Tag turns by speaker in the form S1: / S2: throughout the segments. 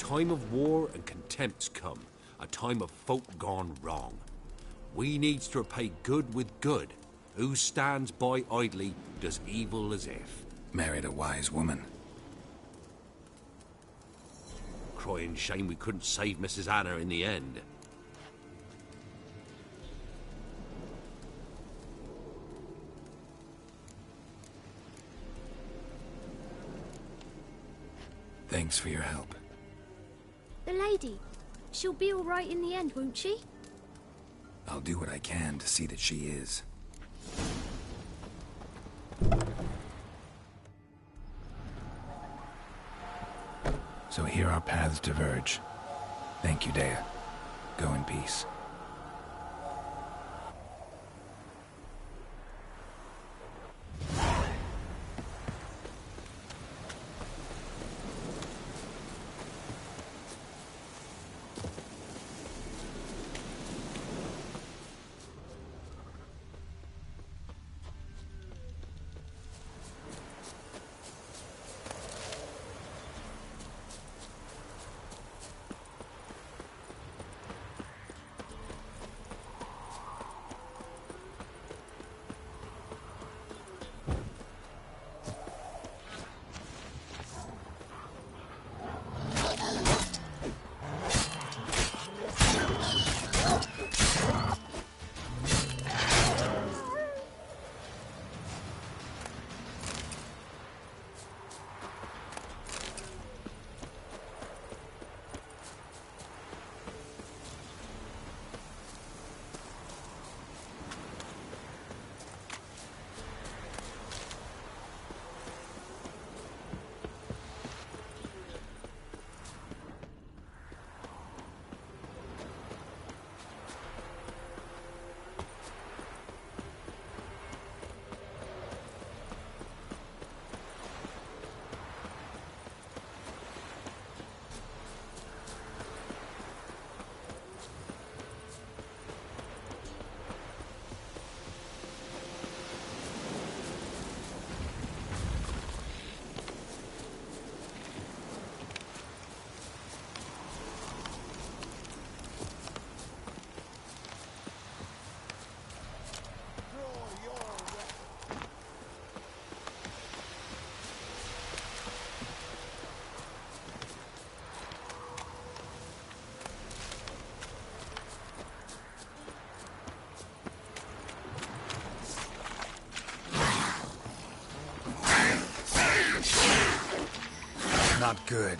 S1: time of war and contempt's come, a time of folk gone wrong. We needs to repay good with good. Who stands by idly does evil as if.
S2: Married a wise woman.
S1: Crying shame we couldn't save Mrs. Anna in the end.
S2: Thanks for your help.
S3: The lady, she'll be all right in the end, won't she?
S2: I'll do what I can to see that she is. So here our paths diverge. Thank you, Dea. Go in peace. Not good.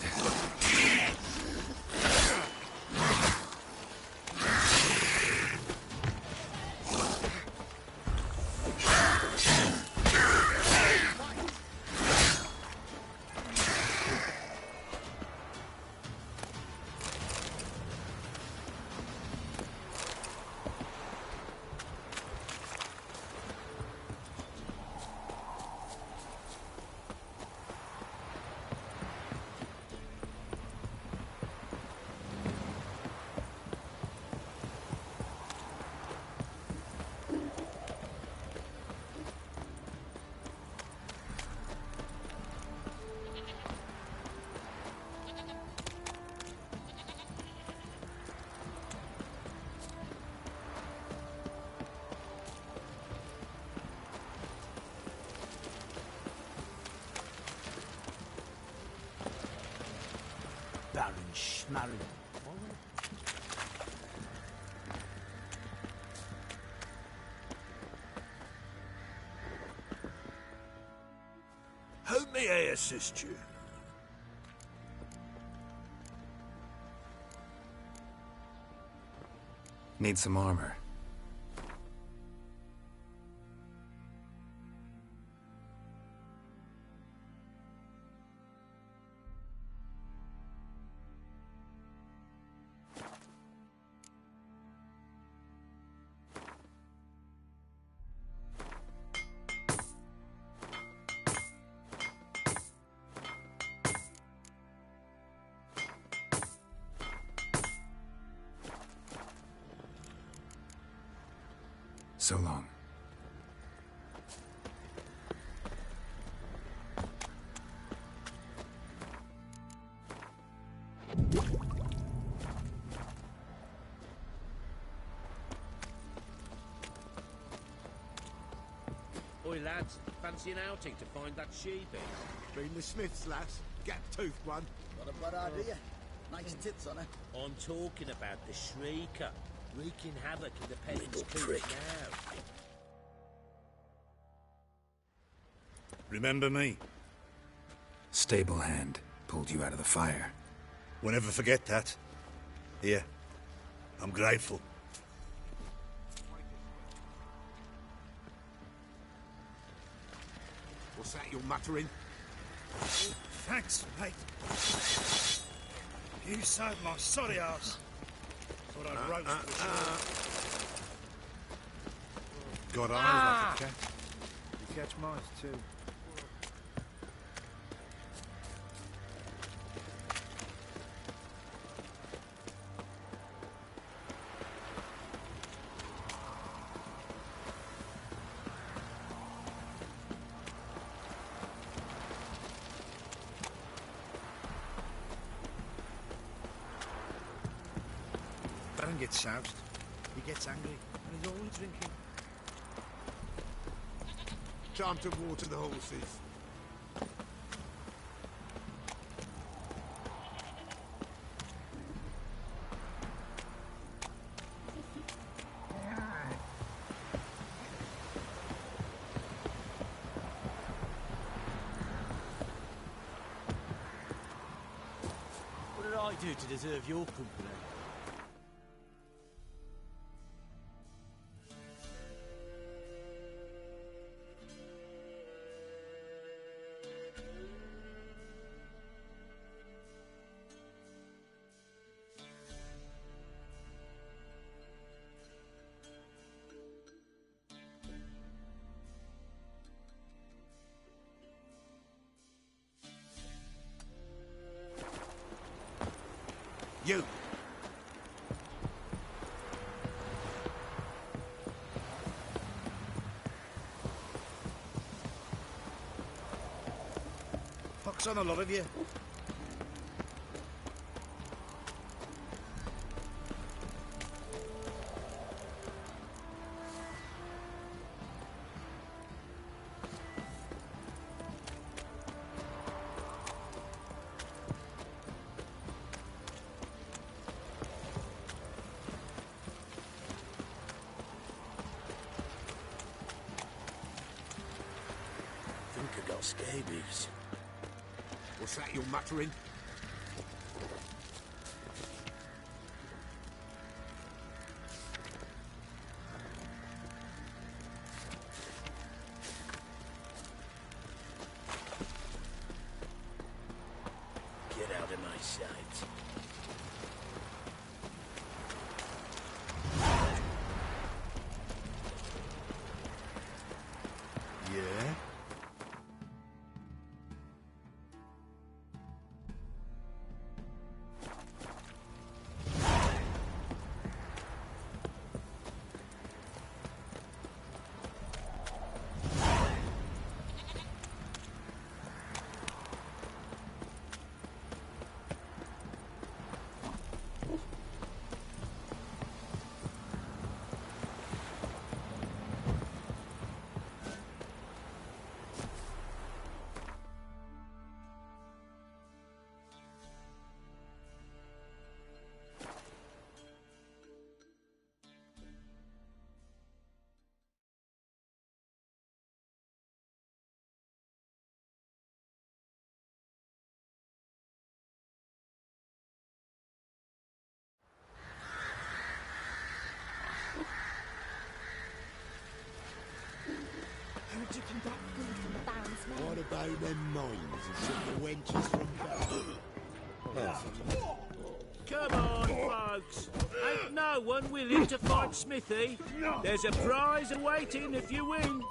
S4: Baron Schmarren.
S5: How may I assist you?
S2: Need some armor. So long.
S6: Oi, lads, fancy an outing to find that sheep in?
S5: Been the Smiths, lass. Gap-toothed one.
S4: Got a bad idea. Nice tits on her.
S6: I'm talking about the Shrieker, wreaking havoc in the peasants'
S4: prick.
S6: coops now.
S5: Remember me?
S2: Stable hand pulled you out of the fire.
S5: We'll never forget that. Here. I'm grateful. What's that you're muttering? Thanks, mate. You saved my sorry ass. Thought I'd roast Got eyes like a cat. You catch mice too. Baron gets soused. He gets angry, and he's always drinking. Time to water the horses.
S4: What did I do to deserve your company?
S5: You! Pox on a lot of you.
S4: I got scabies.
S5: What's that you're muttering?
S4: Get out of my sight.
S5: Yeah?
S3: Heard you can get food from the Baron's men.
S5: What about them mines and some wenches from
S6: Come on, folks. Ain't no one willing to fight Smithy. There's a prize awaiting if you win.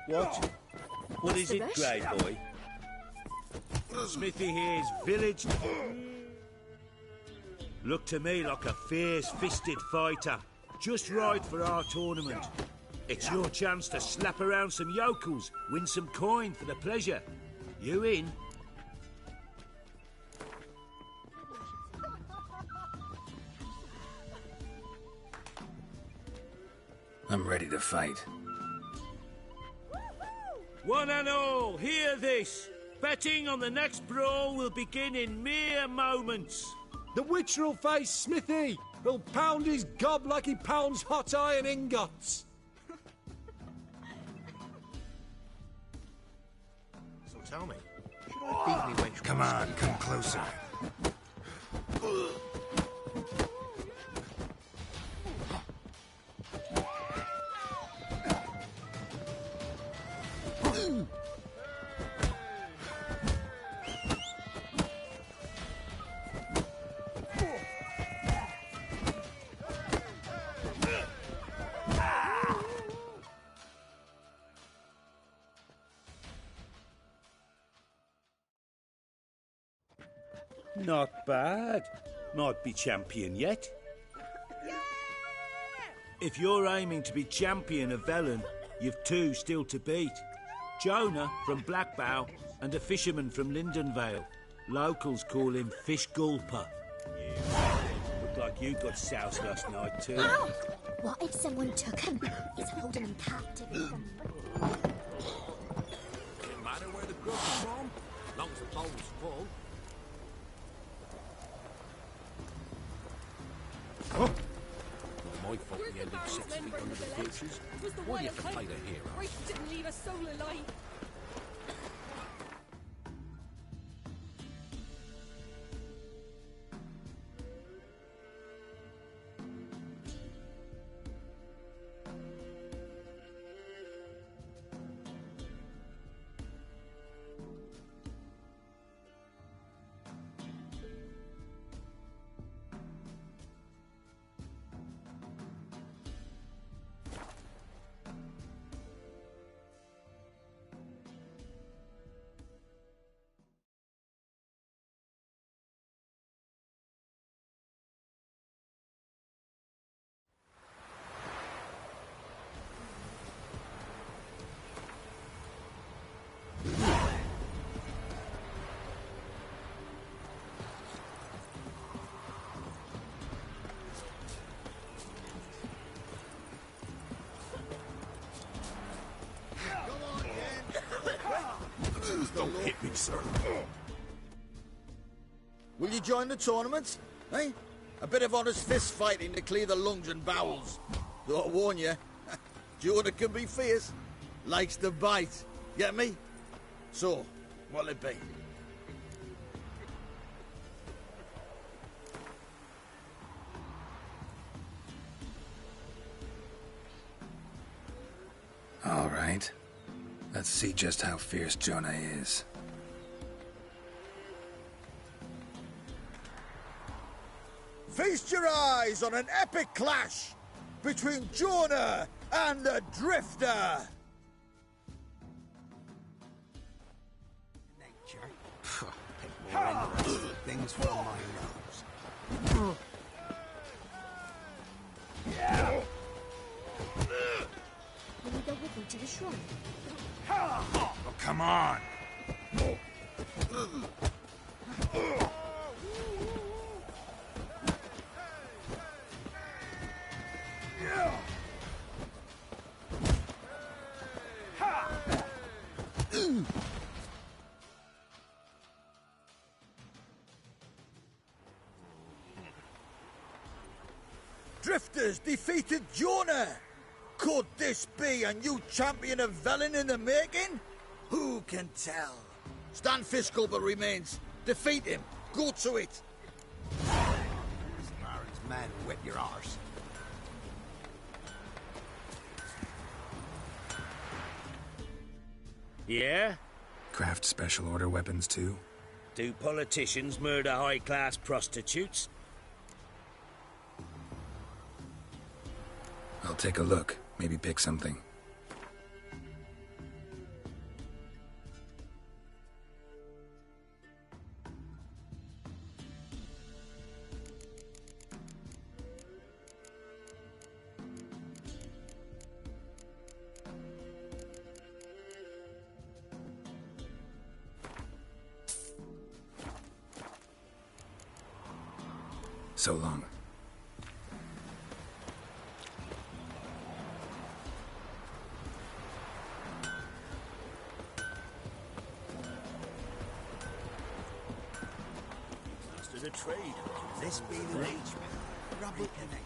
S6: What? What is it, Grey Boy? Smithy here's village. Look to me like a fierce-fisted fighter. Just right for our tournament. It's your chance to slap around some yokels, win some coin for the pleasure. You in?
S2: I'm ready to fight.
S6: One and all, hear this. Betting on the next brawl will begin in mere moments.
S7: The witcher'll face Smithy. He'll pound his gob like he pounds hot iron ingots.
S5: So tell me, should I beat me wench?
S2: Come on, come closer.
S6: Not bad. Might be champion yet. If you're aiming to be champion of Velen, you've two still to beat. Jonah from Blackbow and a fisherman from Lindenvale. Locals call him Fish Gulper. Look like you got soused last night too.
S3: Ow! What if someone took him? He's holding him captive.
S1: Doesn't matter where the grub is from, as long as the bowl's full. Not my fault we ended 6 feet under the bushes. Why do you have to play the hero?
S8: Right, didn't leave a soul alive.
S1: Don't hit me, sir.
S5: Will you join the tournament? Eh? A bit of honest fist fighting to clear the lungs and bowels. Though I warn you, Jonah can be fierce. Likes to bite. Get me? So, what'll it be?
S2: All right. Let's see just how fierce Jonah is.
S5: Feast your eyes on an epic clash between Jonah and the Drifter.
S9: Nature. Pick more interesting things from my nose.
S3: Will you go with me to the shrine?
S2: Oh, come on!
S5: Drifters defeated Jonah. Could this be a new champion of Velen in the making? Who can tell? Stan Fiskell remains. Defeat him. Go to it.
S9: Smart's man, whip your arse.
S6: Yeah?
S2: Craft special order weapons too?
S6: Do politicians murder high-class prostitutes?
S2: I'll take a look. Maybe pick something. So long.
S9: This be the way. Rubble in it.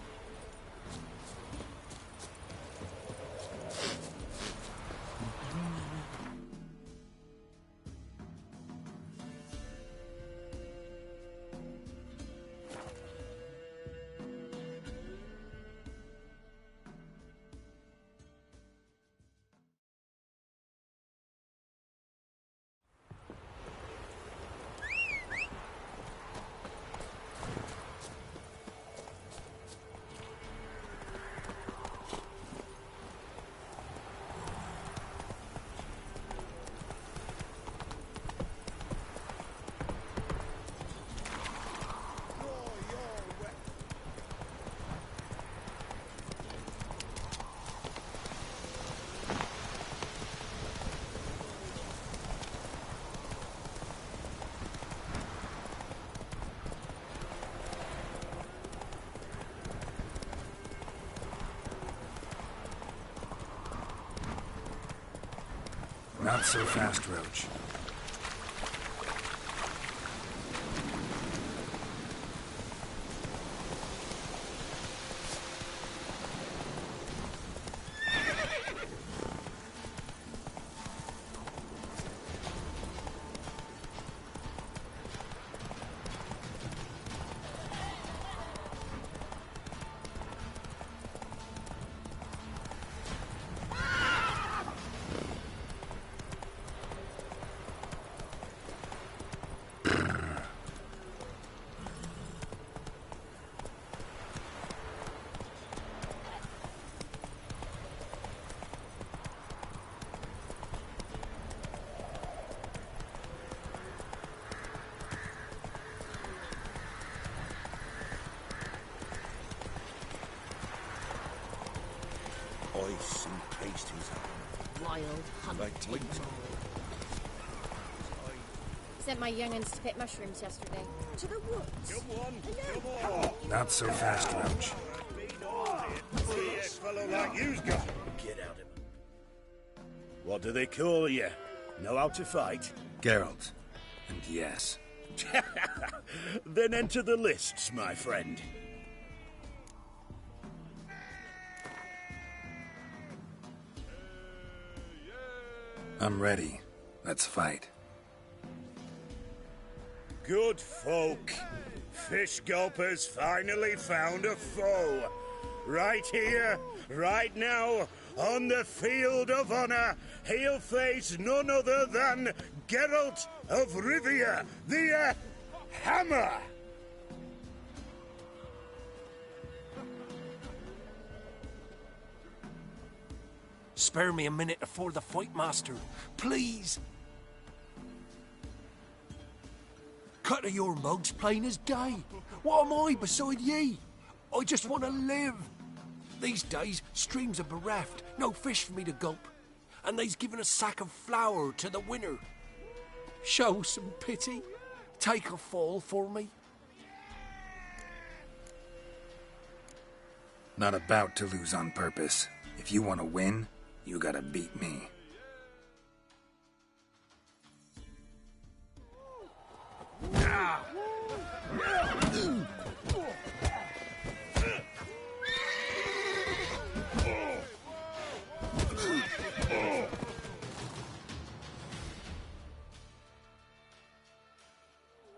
S2: Not so fast, Roach.
S9: Ice and pasties.
S8: Wild hunting. Sent my young'uns to pick mushrooms yesterday. To the woods.
S9: Come on.
S2: Not so fast, Roach.
S10: See a fellow like you's got.
S9: Get out of him.
S10: What do they call you? Know how to fight?
S2: Geralt. And yes.
S10: Then enter the lists, my friend.
S2: I'm ready. Let's fight.
S10: Good folk. Fish Gulper's finally found a foe. Right here, right now, on the field of honor, he'll face none other than Geralt of Rivia, the Hammer.
S7: Spare me a minute before the fight, Master. Please. Cut of your mug's plain as day. What am I beside ye? I just want to live. These days, streams are bereft. No fish for me to gulp. And they's given a sack of flour to the winner. Show some pity. Take a fall for me.
S2: Not about to lose on purpose. If you want to win, you gotta beat me.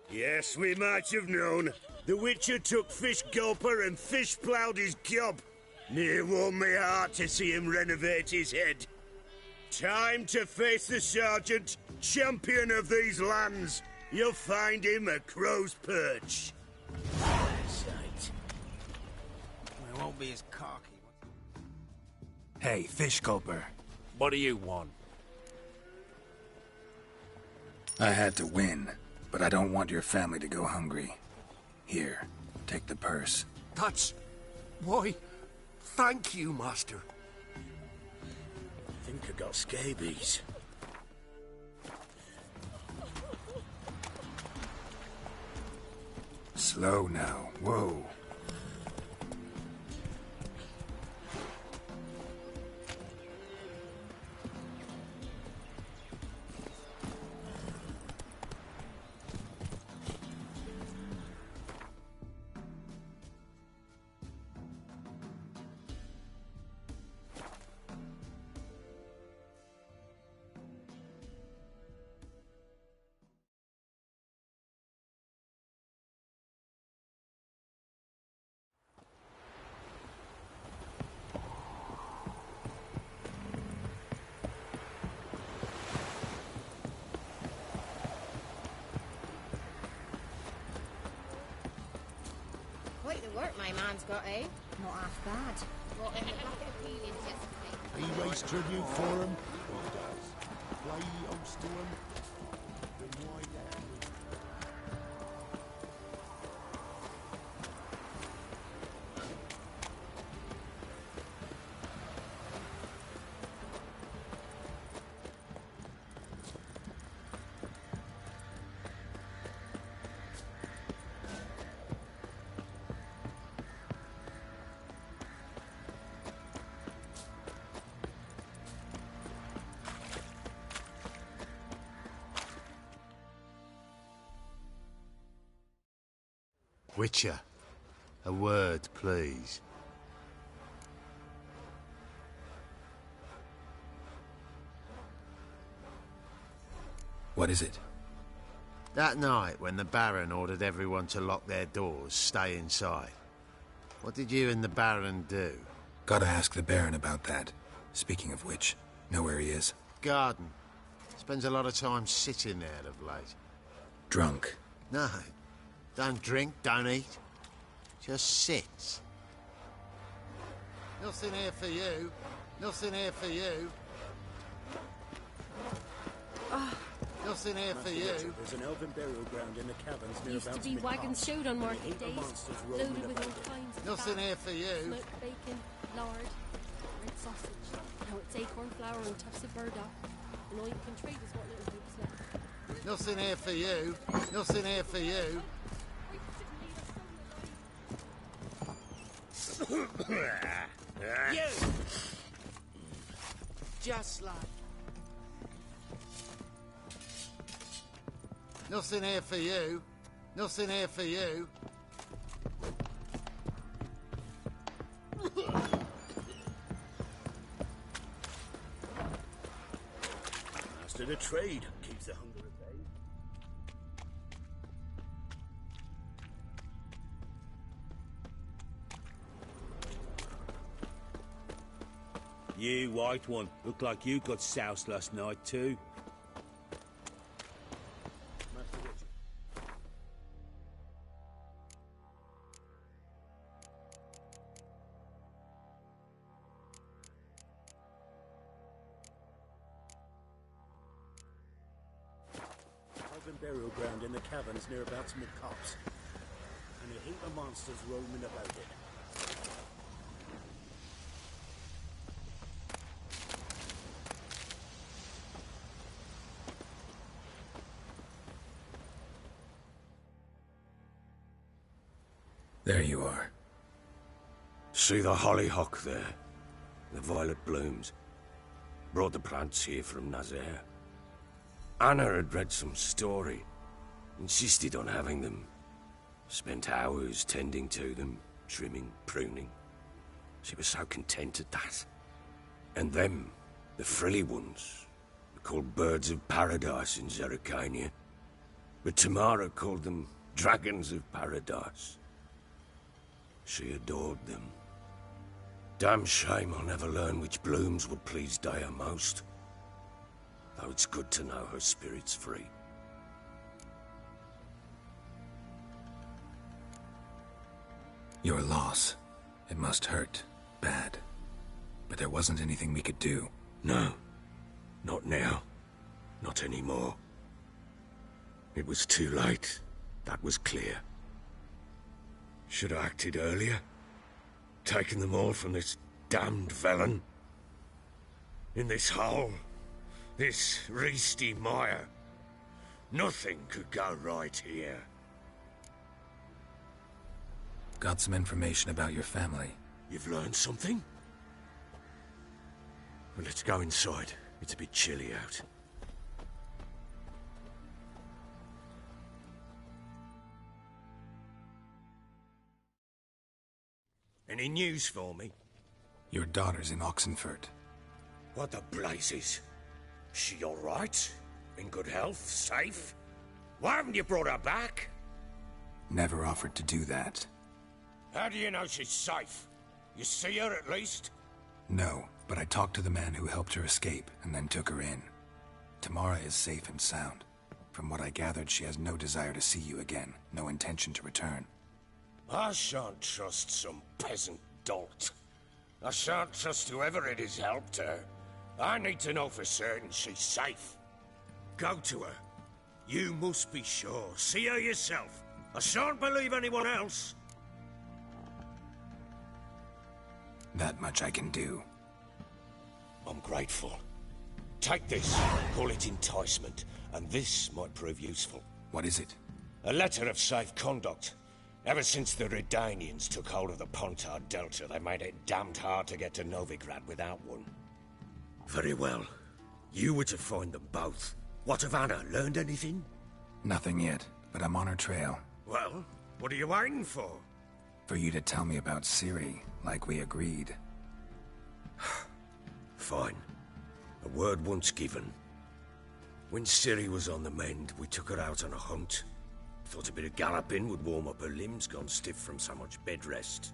S10: Yes, we might have known. The Witcher took Fish Gulper and fish ploughed his gob. Near warmed me heart to see him renovate his head. Time to face the Sergeant, champion of these lands. You'll find him at Crow's Perch.
S9: Sight. We won't be as cocky.
S2: Hey, Fish Gulper.
S1: What do you want?
S2: I had to win, but I don't want your family to go hungry. Here, take the purse.
S7: That's... why... thank you, Master.
S10: I think I got scabies.
S2: Slow now. Whoa.
S8: Quite the work my man's got, eh? Not half bad. Brought in the bucket of peelings yesterday.
S6: He raised tribute for him. He does. Play host to him. Then why that?
S11: Witcher, a word, please.
S2: What is it?
S11: That night when the Baron ordered everyone to lock their doors, stay inside. What did you and the Baron do?
S2: Gotta ask the Baron about that. Speaking of which, know where he is?
S11: Garden. Spends a lot of time sitting there of late.
S2: Drunk.
S11: No. Don't drink, don't eat. Just sits. Nothing here for you. Nothing here for you. Nothing here for you.
S6: There's an elven burial ground in the caverns near
S8: Used to be wagons showed on market days, loaded with all kinds of
S11: Nothing
S8: fat,
S11: here for you.
S8: smoked bacon, lard, red sausage. Now it's acorn flour and tufts of burdock. And all you can trade is what little hoop's left.
S11: Nothing here for you. Nothing here for you.
S10: You!
S11: Just like. Nothing here for you. Nothing here for you.
S6: Master of the trade keeps the hunger at bay.
S10: You, white one, look like you got soused last night too.
S6: Elven burial ground in the caverns near about some copse. And a heap of monsters roaming about it.
S2: There you are.
S1: See the hollyhock there? The violet blooms. Brought the plants here from Nazaire. Anna had read some story. Insisted on having them. Spent hours tending to them, trimming, pruning. She was so content at that. And them, the frilly ones, were called birds of paradise in Zerrikania. But Tamara called them dragons of paradise. She adored them. Damn shame I'll never learn which blooms would please Dea most. Though it's good to know her spirit's free.
S2: Your loss. It must hurt. Bad. But there wasn't anything we could do.
S1: No. Not now. Not anymore. It was too late. That was clear. Should have acted earlier. Taken them all from this damned felon. In this hole. This reesty mire. Nothing could go right here.
S2: Got some information about your family.
S1: You've learned something? Well, let's go inside. It's a bit chilly out. Any news for me?
S2: Your daughter's in Oxenfurt.
S1: What the blazes? She all right? In good health? Safe? Why haven't you brought her back?
S2: Never offered to do that.
S1: How do you know she's safe? You see her at least?
S2: No, but I talked to the man who helped her escape and then took her in. Tamara is safe and sound. From what I gathered, she has no desire to see you again, no intention to return.
S1: I shan't trust some peasant dolt. I shan't trust whoever it is helped her. I need to know for certain she's safe. Go to her. You must be sure. See her yourself. I shan't believe anyone else.
S2: That much I can do.
S1: I'm grateful. Take this. Call it enticement. And this might prove useful.
S2: What is it?
S1: A letter of safe conduct. Ever since the Redanians took hold of the Pontard Delta, they made it damned hard to get to Novigrad without one. Very well. You were to find them both. What of Anna? Learned anything?
S2: Nothing yet, but I'm on her trail.
S1: Well, what are you waiting for?
S2: For you to tell me about Ciri, like we agreed.
S1: Fine. A word once given. When Ciri was on the mend, we took her out on a hunt. Thought a bit of galloping would warm up her limbs, gone stiff from so much bed rest.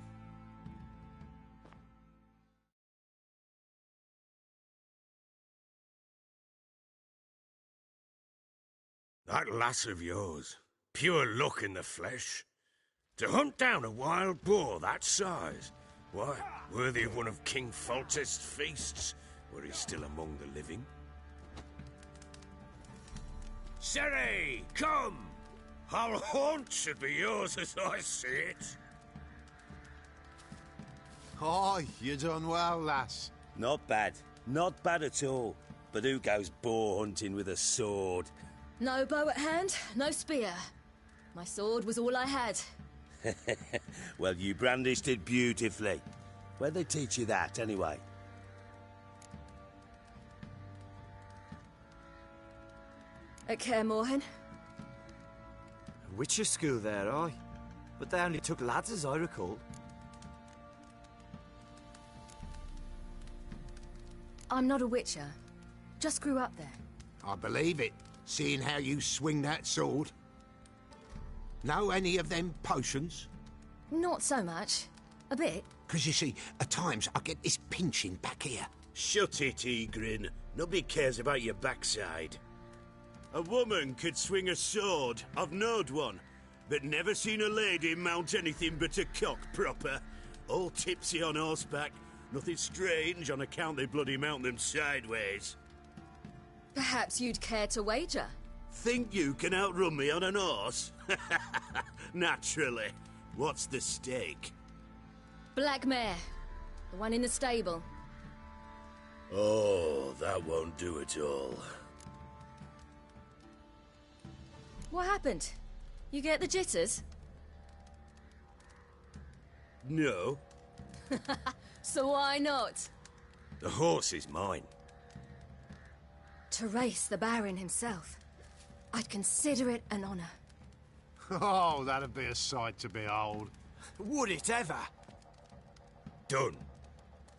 S1: That lass of yours, pure luck in the flesh. To hunt down a wild boar that size, why, worthy of one of King Foltest's feasts, were he still among the living. Ciri, come! Our haunt should be yours as I see it.
S11: Oh, you done well, lass.
S6: Not bad. Not bad at all. But who goes boar hunting with a sword?
S12: No bow at hand, no spear. My sword was all I had.
S6: Well, you brandished it beautifully. Where'd they teach you that, anyway?
S12: At Kaer Morhen.
S4: Witcher school there, aye. But they only took lads, as I recall.
S12: I'm not a witcher. Just grew up there.
S9: I believe it, seeing how you swing that sword. Know any of them potions?
S12: Not so much. A bit.
S9: 'Cause you see, at times I get this pinching back here.
S10: Shut it, Egrin. Nobody cares about your backside. A woman could swing a sword. I've knowed one. But never seen a lady mount anything but a cock proper. All tipsy on horseback. Nothing strange on account they bloody mount them sideways.
S12: Perhaps you'd care to wager?
S10: Think you can outrun me on an horse? Naturally. What's the stake?
S12: Black mare. The one in the stable.
S10: Oh, that won't do it all.
S12: What happened? You get the jitters?
S10: No.
S12: So why not?
S1: The horse is mine.
S12: To race the Baron himself. I'd consider it an honor.
S11: Oh, that'd be a sight to behold.
S4: Would it ever?
S1: Done.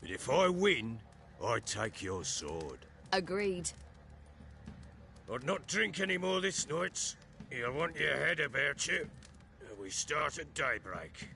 S1: But if I win, I take your sword.
S12: Agreed.
S1: I'd not drink any more this night. You'll want your head about you. We start at daybreak.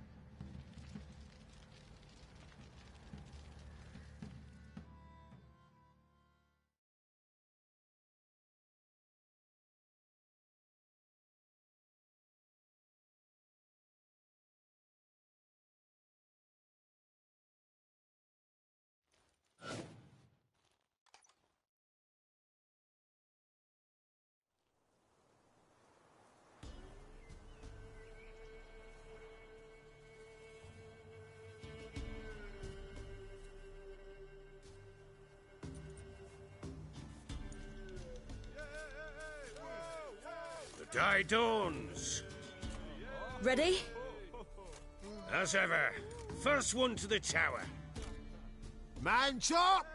S1: The day dawns.
S12: Ready?
S1: As ever. First one to the tower.
S11: Man chop!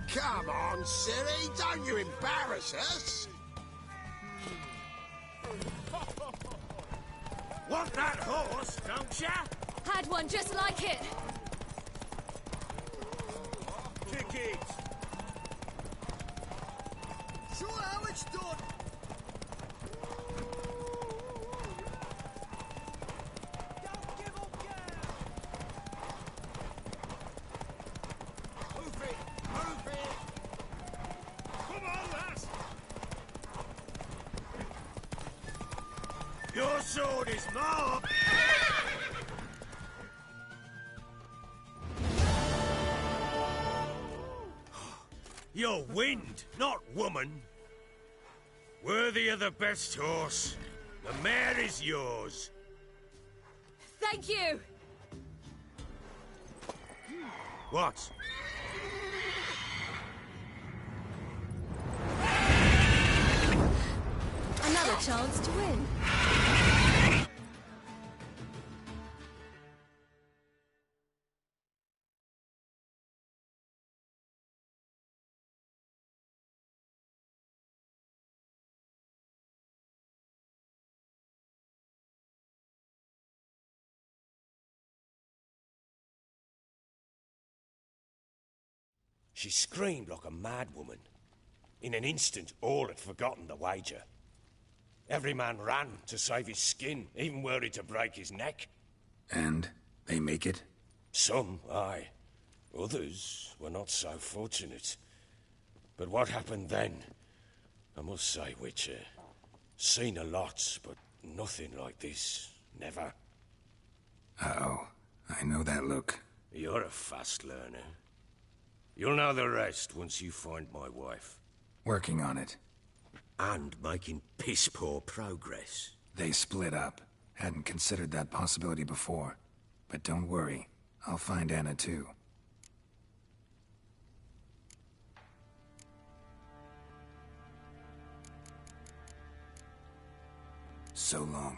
S9: Come on, silly, don't you embarrass us!
S1: Want that horse, don't ya?
S12: Had one just like it.
S1: Kick it!
S5: Show how it's done!
S1: Your sword is more! You're wind, not woman. Worthy of the best horse. The mare is yours.
S12: Thank you.
S1: What?
S12: Another chance to win.
S1: She screamed like a mad woman. In an instant, all had forgotten the wager. Every man ran to save his skin, even were it to break his neck.
S2: And they make it?
S1: Some, aye. Others were not so fortunate. But what happened then? I must say, Witcher, seen a lot, but nothing like this. Never.
S2: Uh-oh. I know that look.
S1: You're a fast learner. You'll know the rest once you find my wife.
S2: Working on it.
S1: And making piss-poor progress.
S2: They split up. Hadn't considered that possibility before. But don't worry. I'll find Anna too. So long.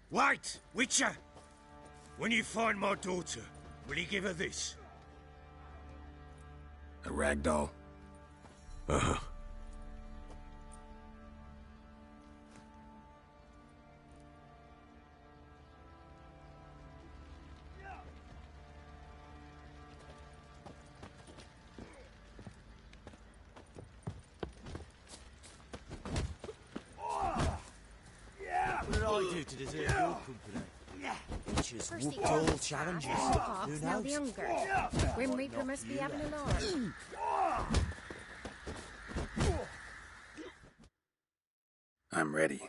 S1: Wait, Witcher! When you find my daughter, will you give her this?
S2: A ragdoll?
S1: Uh-huh.
S4: What did I do to deserve your company? Witches whooped all challenges. Who
S3: Smell the
S4: knows?
S3: hunger. Grim Reaper must be having a laugh.
S2: I'm ready.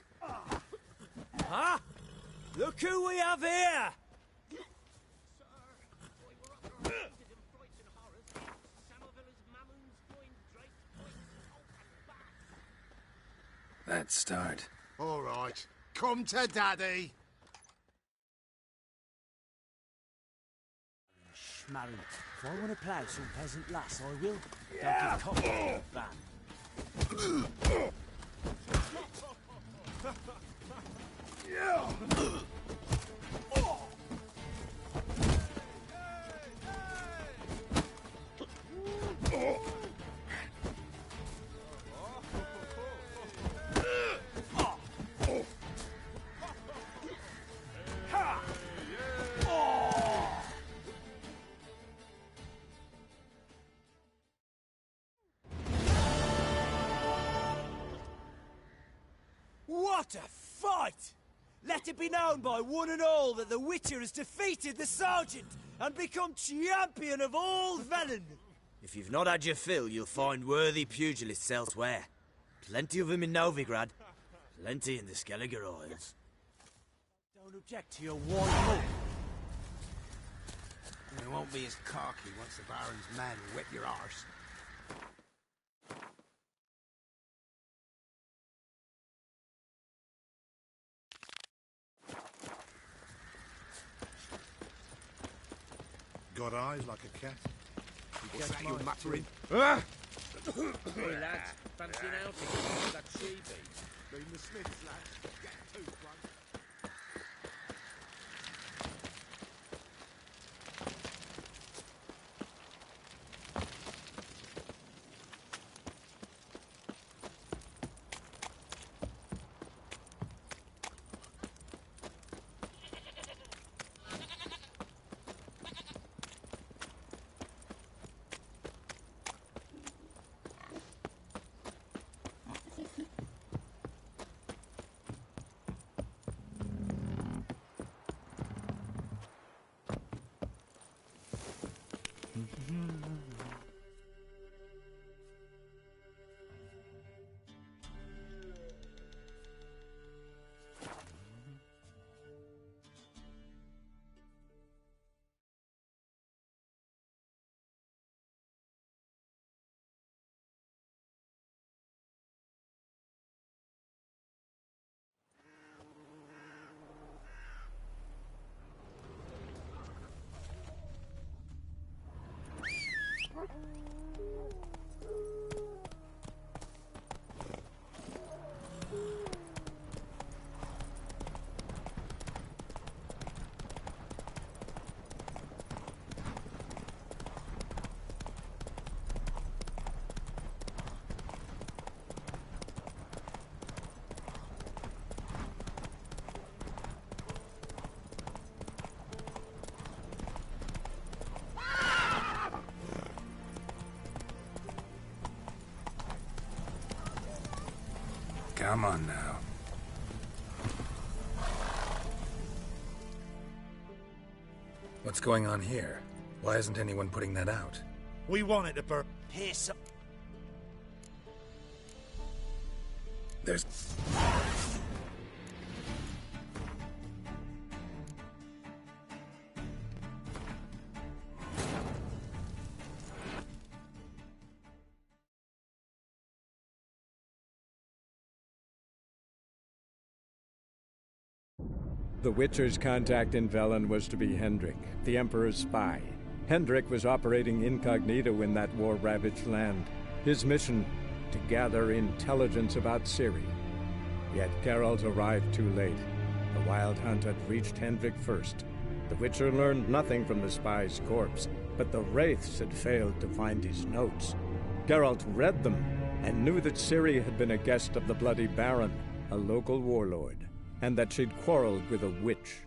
S4: Huh? Look who we have here!
S2: That start.
S9: All right, come to Daddy.
S4: Schmarren, if I want to plough some peasant lass, I will. Don't give cock a ban. What a fight! Let it be known by one and all that the Witcher has defeated the Sergeant and become champion of all Velen. If you've not had your fill, you'll find worthy pugilists elsewhere. Plenty of them in Novigrad, plenty in the Skelliger Isles. Don't object to your wine mug. I won't
S9: Don't be as cocky once the Baron's men whip your arse.
S13: Got eyes like a cat.
S9: What's that you're muttering?
S13: Ah!
S6: Hey, lads, fancy an outing with that she-bee?
S13: Been the Smiths, lads. Get two, one.
S2: Come on now. What's going on here? Why isn't anyone putting that out?
S6: We wanted to burn.
S4: Here's some...
S2: There's...
S14: The Witcher's contact in Velen was to be Hendrik, the Emperor's spy. Hendrik was operating incognito in that war-ravaged land. His mission, to gather intelligence about Ciri. Yet Geralt arrived too late. The Wild Hunt had reached Hendrik first. The Witcher learned nothing from the spy's corpse, but the Wraiths had failed to find his notes. Geralt read them, and knew that Ciri had been a guest of the Bloody Baron, a local warlord, and that she'd quarreled with a witch.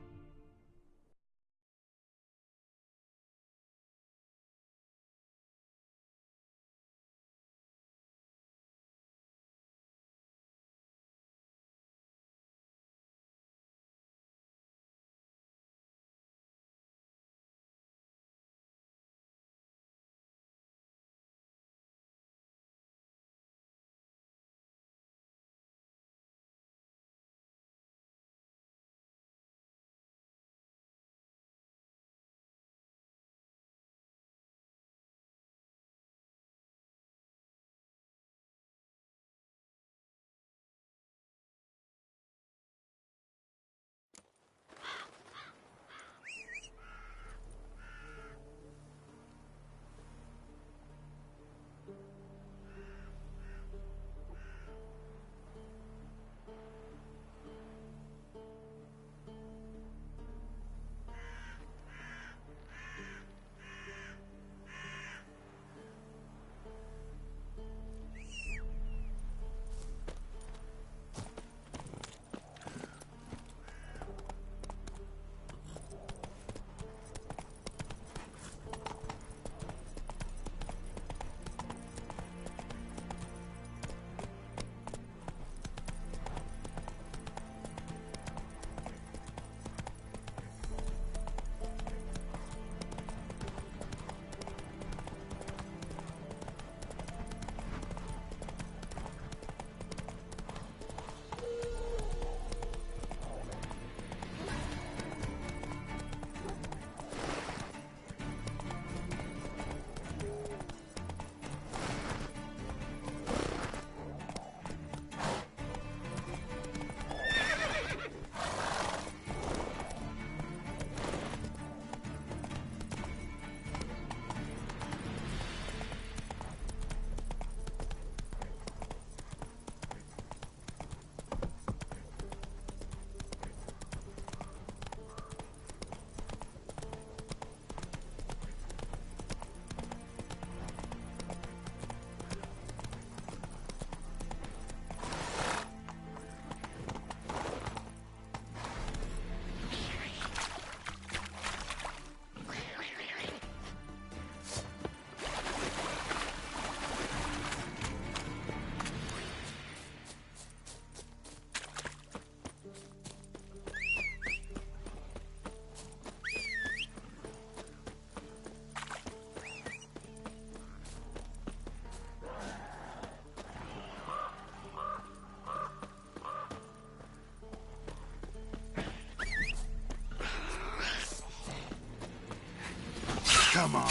S2: Come on.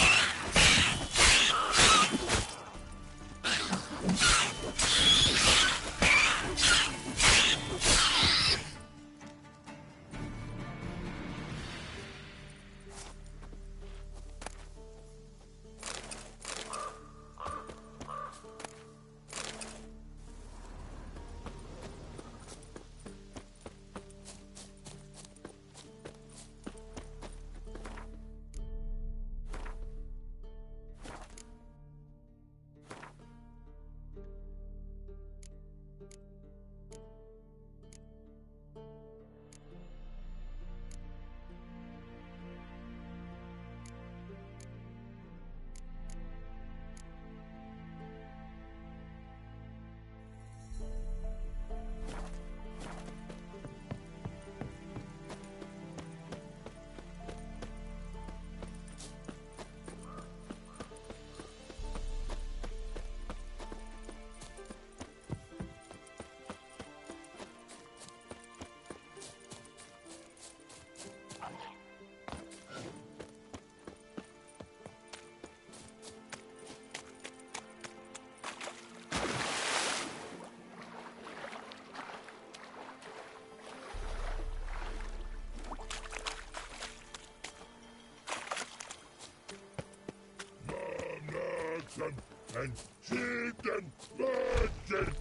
S15: And seed and virgin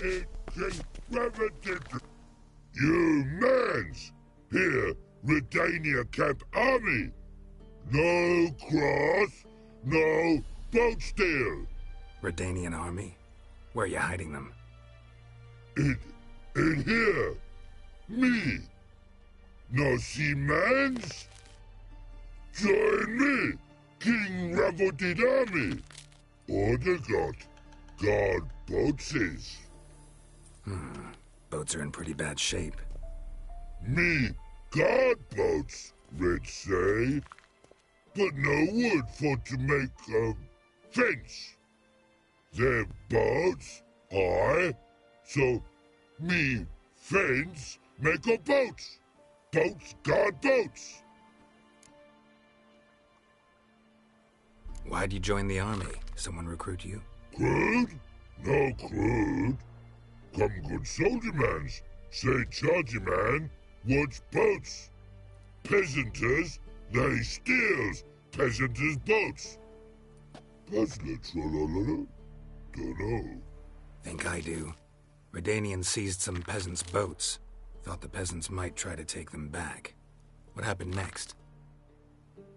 S15: in King Revenant. You mans, here, Redania Camp Army. No cross, no boat steal.
S2: Redanian army? Where are you hiding them?
S15: In here. Me. No see mans? Join me, King Revenant Army. Order got guard boats is.
S2: Boats are in pretty bad shape.
S15: Me guard boats, Red say. But no wood for to make a fence. Their boats, so me fence make a boats. Boats guard boats.
S2: Why'd you join the army? Someone recruit you?
S15: Crude? No crude. Come good soldier mans. Say chargy man, watch boats. Peasanters, they steals peasanters' boats. Puzzler trollololo? Dunno.
S2: Think I do. Redanians seized some peasants' boats. Thought the peasants might try to take them back. What happened next?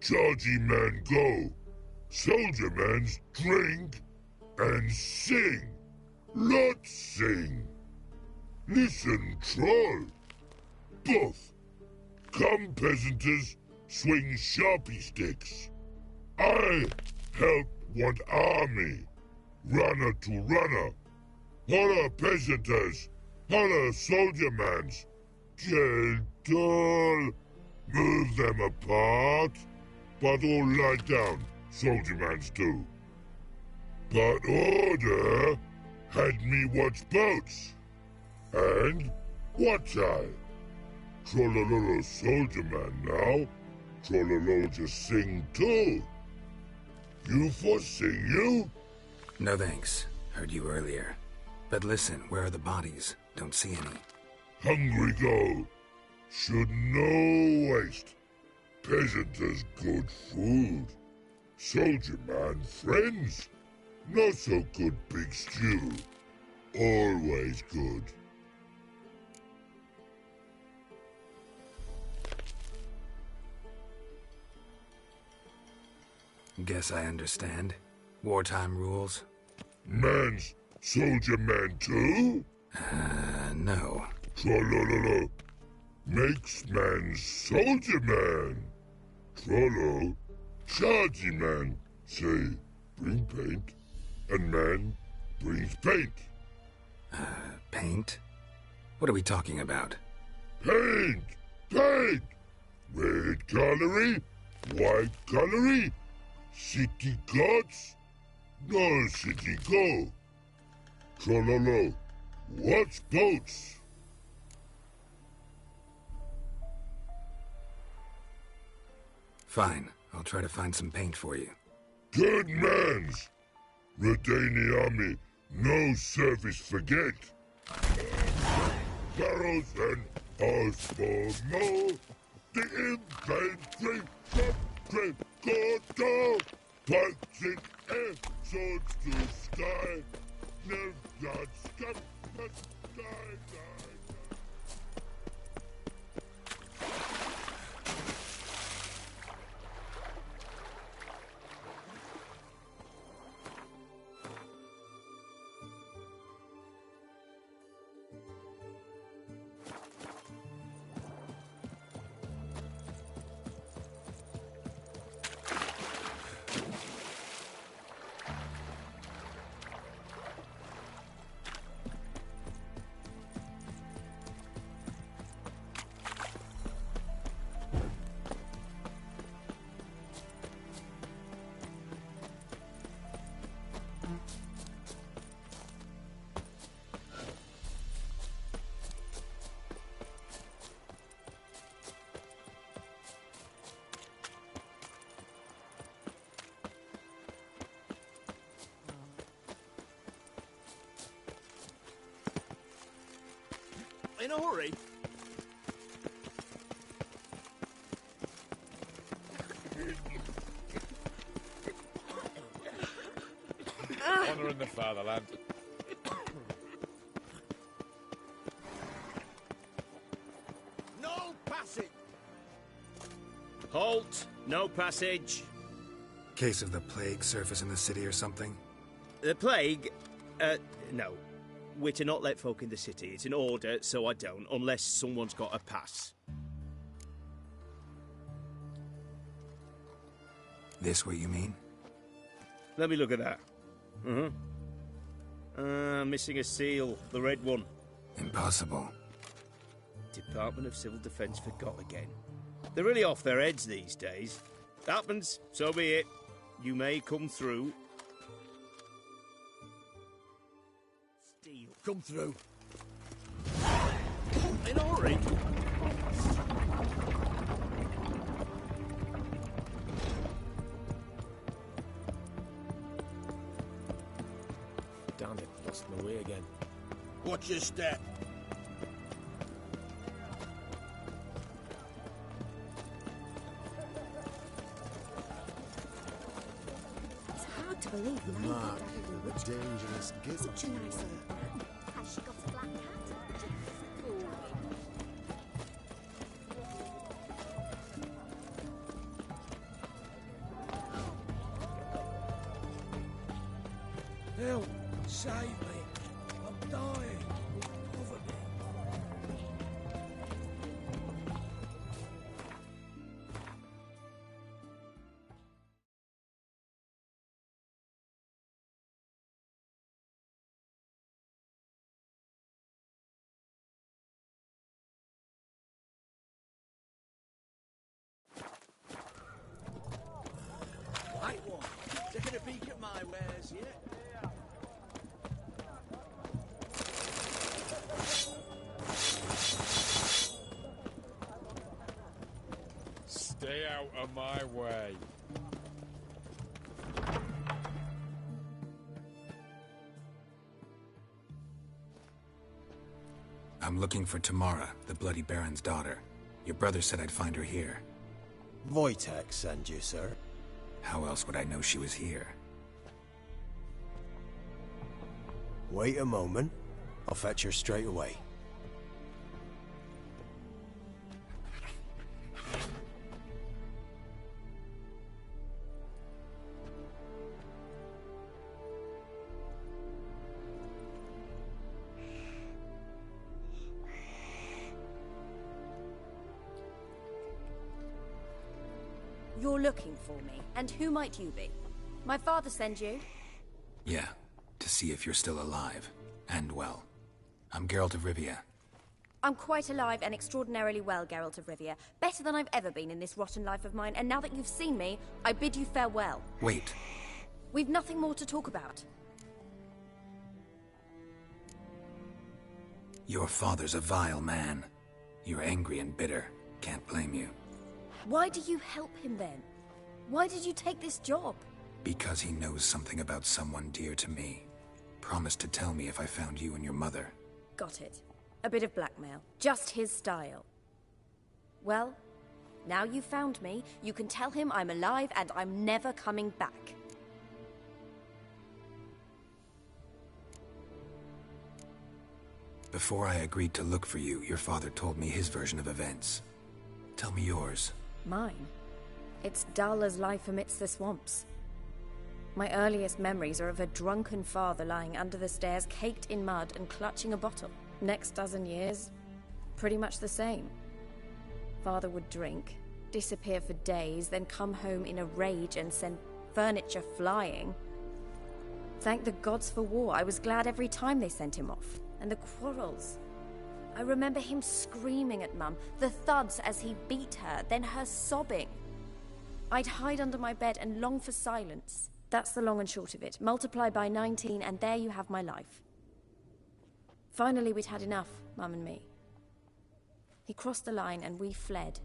S15: Chargy man go. Soldier mans drink and sing. Lot sing. Listen, troll. Both. Come, peasanters, swing sharpie sticks. I help want army. Runner to runner. Holla, peasanters. Holla, soldier mans. Gentle. Move them apart. But all lie down. Soldier mans do. But order had me watch boats. And what I? Trollololo soldier man now. Trollolo just sing too. You for sing you?
S2: No thanks. Heard you earlier. But listen, where are the bodies? Don't see any.
S15: Hungry go. Should no waste. Peasanters good food. Soldier man friends. Not so good big stew. Always good.
S2: Guess I understand. Wartime rules?
S15: Man's soldier man too?
S2: No.
S15: Trollololo. Makes man soldier man. Trollo. Chargy man. Say, bring paint. And man brings paint.
S2: Paint? What are we talking about?
S15: Paint! Paint! Red colory, white colory, city gods, no city go. Trollolo, what's boats?
S2: Fine. I'll try to find some paint for you.
S15: Good mans! Redani army, no service forget. Barrels and oars for more. The infantry from Trent Pikes in air, swords to sky. Never God stop, must die.
S4: In a hurry?
S16: Honor in the fatherland.
S5: No passage!
S4: Halt! No passage.
S2: Case of the plague surface in the city or something?
S4: The plague? No. We're to not let folk in the city. It's an order, so I don't, unless someone's got a pass.
S2: This what you mean?
S4: Let me look at that. Missing a seal, the red one.
S2: Impossible.
S4: Department of Civil Defence forgot again. They're really off their heads these days. Happens, so be it. You may come through.
S5: Steel, come through.
S4: In a hurry.
S16: Damn it, lost my way again.
S5: Watch your step.
S17: It's hard to believe
S13: The mark of a dangerous gift.
S17: Such a nice old man. Has she got a black cat?
S7: Help! Save me! I'm dying! Cover me!
S5: Right one. Taking a peek at my wares, yeah?
S16: Stay out of my way.
S2: I'm looking for Tamara, the Bloody Baron's daughter. Your brother said I'd find her here.
S4: Wojtek send you, sir.
S2: How else would I know she was here?
S4: Wait a moment. I'll fetch her straight away.
S18: You're looking for me, and who might you be? My father send you?
S2: Yeah, to see if you're still alive. And well. I'm Geralt of Rivia.
S18: I'm quite alive and extraordinarily well, Geralt of Rivia. Better than I've ever been in this rotten life of mine, and now that you've seen me, I bid you farewell.
S2: Wait.
S18: We've nothing more to talk about.
S2: Your father's a vile man. You're angry and bitter. Can't blame you.
S18: Why do you help him then? Why did you take this job?
S2: Because he knows something about someone dear to me. Promised to tell me if I found you and your mother.
S18: Got it. A bit of blackmail. Just his style. Well, now you've found me, you can tell him I'm alive and I'm never coming back.
S2: Before I agreed to look for you, your father told me his version of events. Tell me yours.
S18: Mine? It's dull as life amidst the swamps. My earliest memories are of a drunken father lying under the stairs, caked in mud and clutching a bottle. Next dozen years, pretty much the same. Father would drink, disappear for days, then come home in a rage and send furniture flying. Thank the gods for war. I was glad every time they sent him off. And the quarrels. I remember him screaming at Mum, the thuds as he beat her, then her sobbing. I'd hide under my bed and long for silence. That's the long and short of it. Multiply by 19 and there you have my life. Finally we'd had enough, Mum and me. He crossed the line and we fled.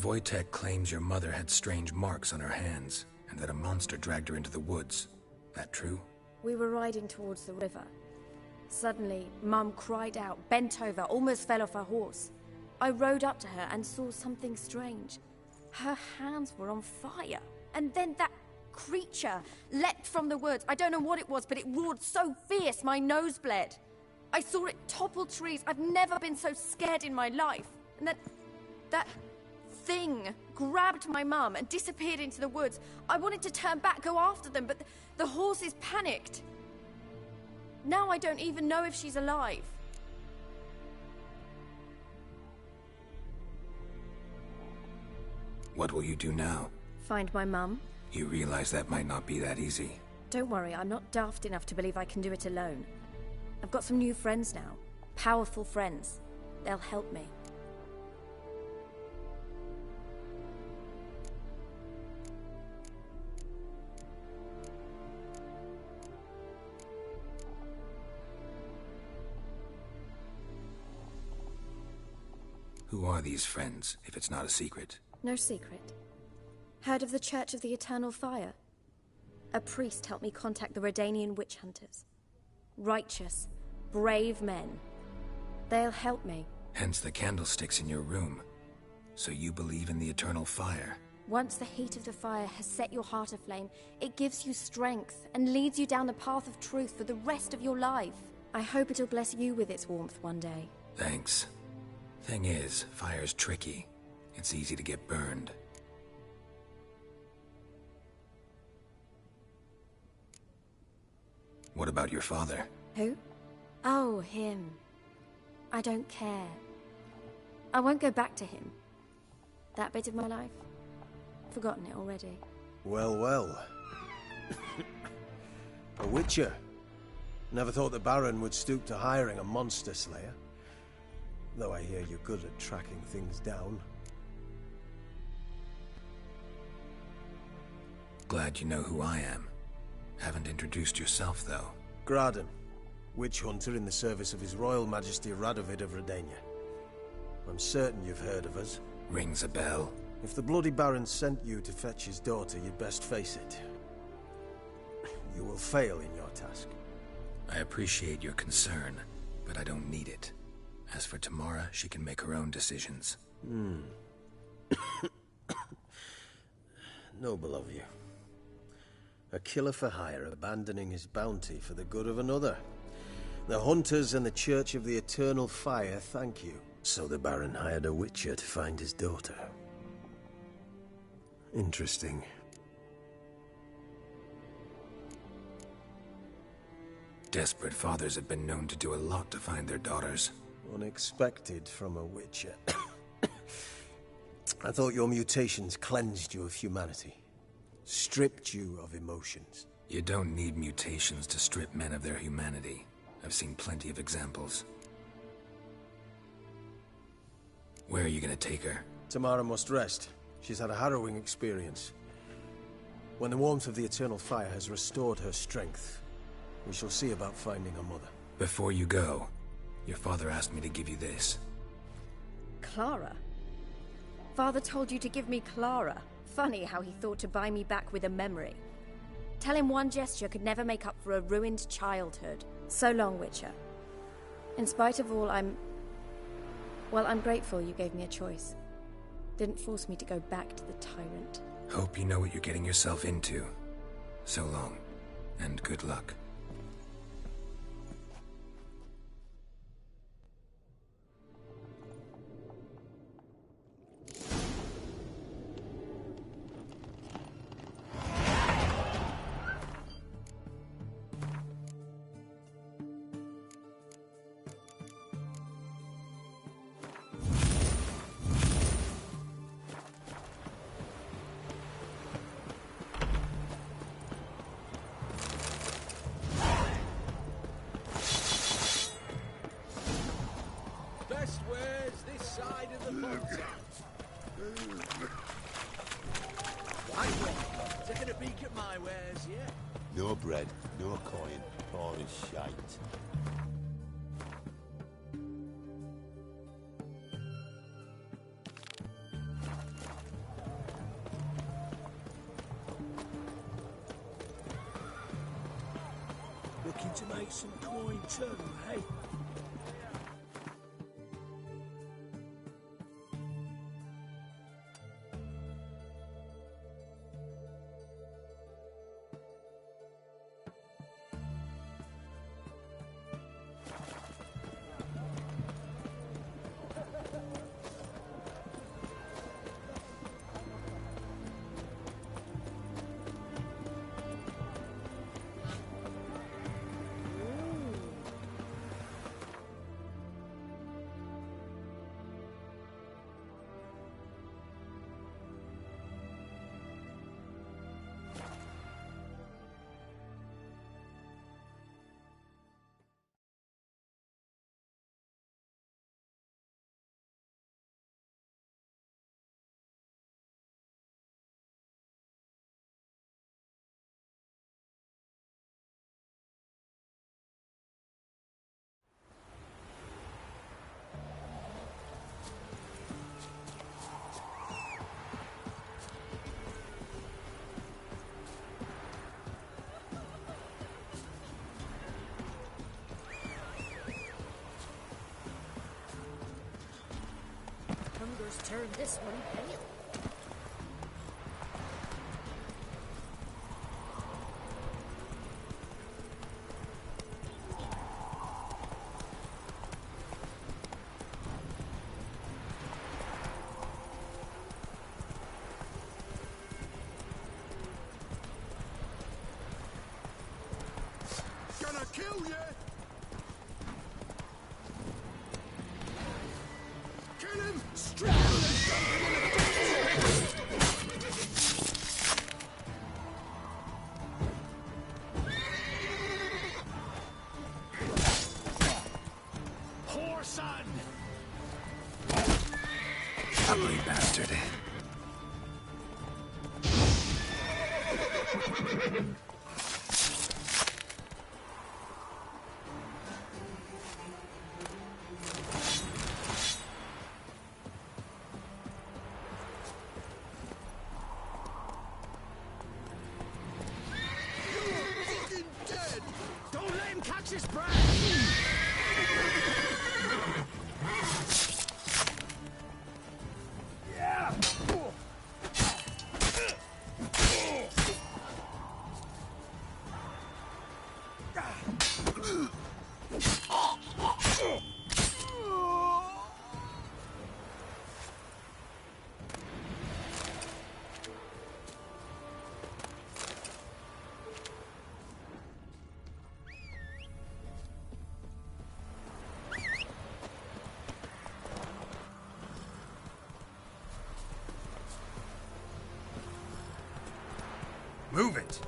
S2: Wojtek claims your mother had strange marks on her hands, and that a monster dragged her into the woods. That true?
S18: We were riding towards the river. Suddenly, Mum cried out, bent over, almost fell off her horse. I rode up to her and saw something strange. Her hands were on fire. And then that creature leapt from the woods. I don't know what it was, but it roared so fierce my nose bled. I saw it topple trees. I've never been so scared in my life. And that thing grabbed my mum and disappeared into the woods. I wanted to turn back, go after them, but the horses panicked. Now I don't even know if she's alive.
S2: What will you do now?
S18: Find my mum.
S2: You realize that might not be that easy.
S18: Don't worry, I'm not daft enough to believe I can do it alone. I've got some new friends now. Powerful friends. They'll help me.
S2: Who are these friends, if it's not a secret?
S18: No secret. Heard of the Church of the Eternal Fire? A priest helped me contact the Redanian witch hunters. Righteous, brave men. They'll help me.
S2: Hence the candlesticks in your room. So you believe in the eternal fire?
S18: Once the heat of the fire has set your heart aflame, it gives you strength and leads you down the path of truth for the rest of your life. I hope it'll bless you with its warmth one day.
S2: Thanks. Thing is, fire's tricky. It's easy to get burned. What about your father?
S18: Who? Oh, him. I don't care. I won't go back to him. That bit of my life? Forgotten it already.
S19: Well, well. A witcher. Never thought the Baron would stoop to hiring a monster slayer. Though I hear you're good at tracking things down.
S2: Glad you know who I am. Haven't introduced yourself, though.
S19: Graden, witch hunter in the service of His Royal Majesty Radovid of Redania. I'm certain you've heard of us.
S2: Rings a bell.
S19: If the Bloody Baron sent you to fetch his daughter, you'd best face it. You will fail in your task.
S2: I appreciate your concern, but I don't need it. As for Tamara, she can make her own decisions.
S19: Noble of you. A killer for hire abandoning his bounty for the good of another. The hunters and the Church of the Eternal Fire thank you. So the Baron hired a witcher to find his daughter. Interesting.
S2: Desperate fathers have been known to do a lot to find their daughters.
S19: Unexpected from a witcher. I thought your mutations cleansed you of humanity. Stripped you of emotions.
S2: You don't need mutations to strip men of their humanity. I've seen plenty of examples. Where are you gonna take her?
S19: Tamara must rest. She's had a harrowing experience. When the warmth of the Eternal Fire has restored her strength, we shall see about finding her mother.
S2: Before you go, your father asked me to give you this.
S18: Clara? Father told you to give me Clara. Funny how he thought to buy me back with a memory. Tell him one gesture could never make up for a ruined childhood. So long, Witcher. In spite of all, I'm grateful you gave me a choice. Didn't force me to go back to the tyrant.
S2: Hope you know what you're getting yourself into. So long, and good luck.
S7: Best wares this side of the mountain. Taking a peek at my wares, yeah?
S9: No bread, no coin, all is shite.
S6: Looking to make some coin too, hey?
S3: Hunger's turned this one pale.
S7: Gonna kill you! Kill him! Strangle him! Poor son!
S2: Ugly bastard.
S7: Fucking dead! Don't let him catch his breath! Yeah!
S2: Move it!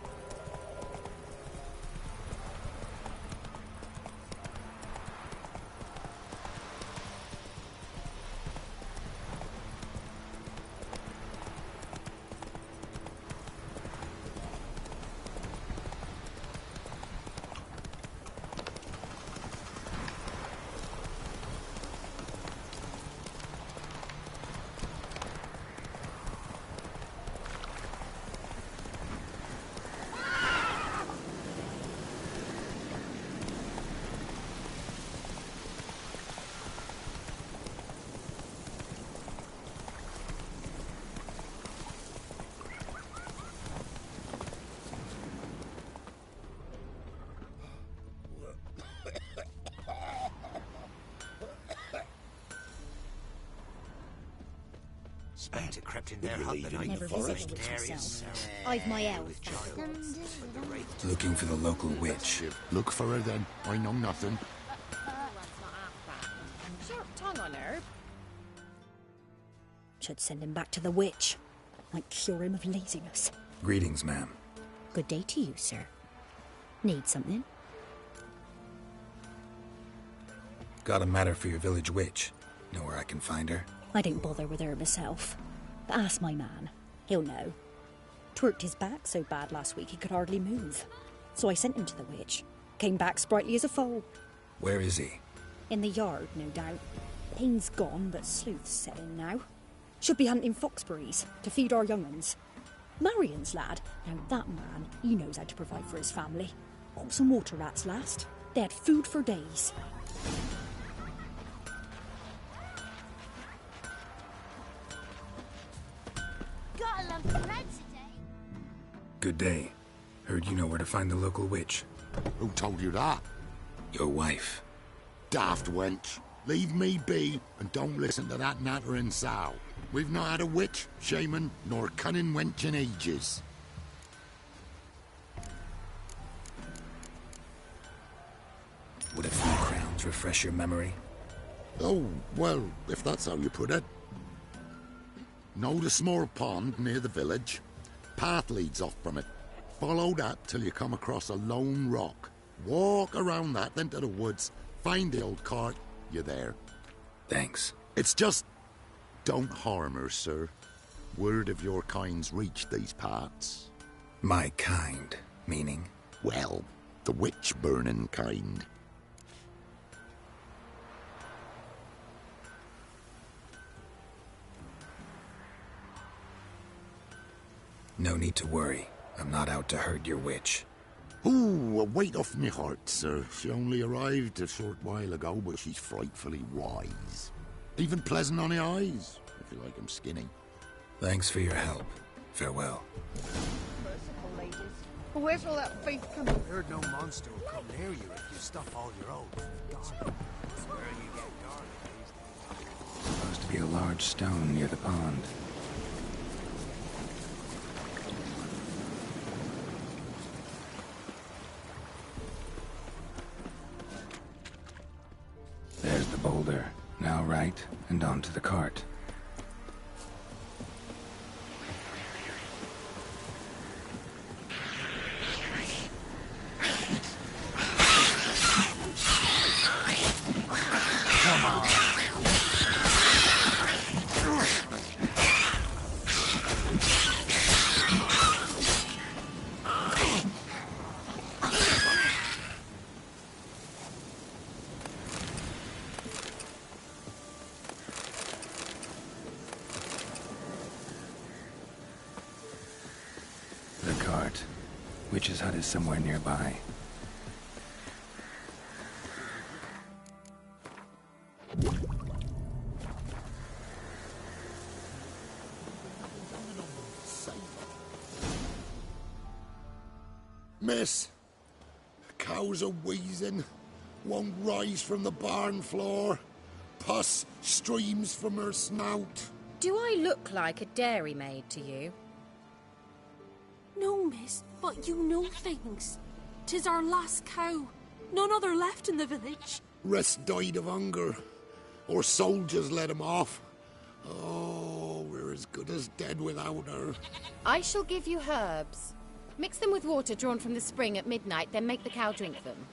S9: Spectre crept in their hut the night
S17: Never
S9: before.
S17: visited a witch myself. I've my elf.
S2: Looking for the local witch.
S9: Look for her then. I know nothing.
S18: Sharp tongue on herb.
S17: Should send him back to the witch. Might cure him of laziness.
S2: Greetings, ma'am.
S17: Good day to you, sir. Need something?
S2: Got a matter for your village witch. Know where I can find her?
S17: I don't bother with her myself. But ask my man. He'll know. Twerked his back so bad last week he could hardly move. So I sent him to the witch. Came back sprightly as a foal.
S2: Where is he?
S17: In the yard, no doubt. Pain's gone, but sleuth's set in now. Should be hunting foxberries to feed our young uns. Marion's lad. Now that man, he knows how to provide for his family. Got some water rats last. They had food for days.
S3: Got a lump of bread today.
S2: Good day. Heard you know where to find the local witch.
S9: Who told you that?
S2: Your wife.
S9: Daft wench. Leave me be and don't listen to that nattering sow. We've not had a witch, shaman, nor cunning wench in ages.
S2: Would a few crowns refresh your memory?
S9: Oh, well, if that's how you put it. Know the small pond near the village? Path leads off from it. Follow that till you come across a lone rock. Walk around that, then to the woods. Find the old cart. You're there.
S2: Thanks.
S9: It's just... don't harm her, sir. Word of your kind's reached these parts.
S2: My kind, meaning?
S9: Well, the witch-burning kind.
S2: No need to worry. I'm not out to hurt your witch.
S9: Ooh, a weight off me heart, sir. She only arrived a short while ago, but she's frightfully wise. Even pleasant on the eyes, if you like 'em skinny.
S2: Thanks for your help. Farewell.
S20: Merciful ladies. Where's all that faith coming?
S7: Heard no monster will come near you if you stuff all your own. God, that's where you get garlic.
S2: Supposed to be a large stone near the pond. There's the boulder. Now right, and onto the cart.
S7: Come on.
S2: The cart. Witch's hut is somewhere nearby.
S9: Miss, cows are wheezing, won't rise from the barn floor. Pus streams from her snout.
S18: Do I look like a dairymaid to you?
S8: No, miss, but you know things. 'Tis our last cow. None other left in the village.
S9: Rest died of hunger, or soldiers let him off. Oh, we're as good as dead without her.
S18: I shall give you herbs. Mix them with water drawn from the spring at midnight, then make the cow drink them.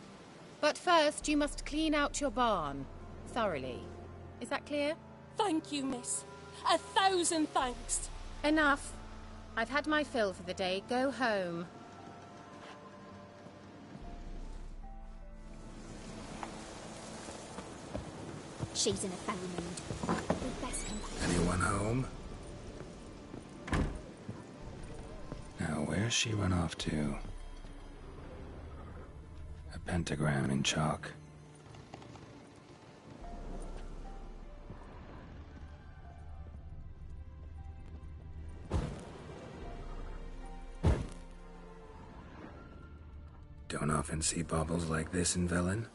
S18: But first, you must clean out your barn. Thoroughly. Is that clear?
S8: Thank you, miss. 1,000 thanks.
S18: Enough. I've had my fill for the day. Go home.
S17: She's in a foul mood. We'd best come back.
S2: Anyone home? Now, where's she run off to? A pentagram in chalk. Don't often see baubles like this in Velen.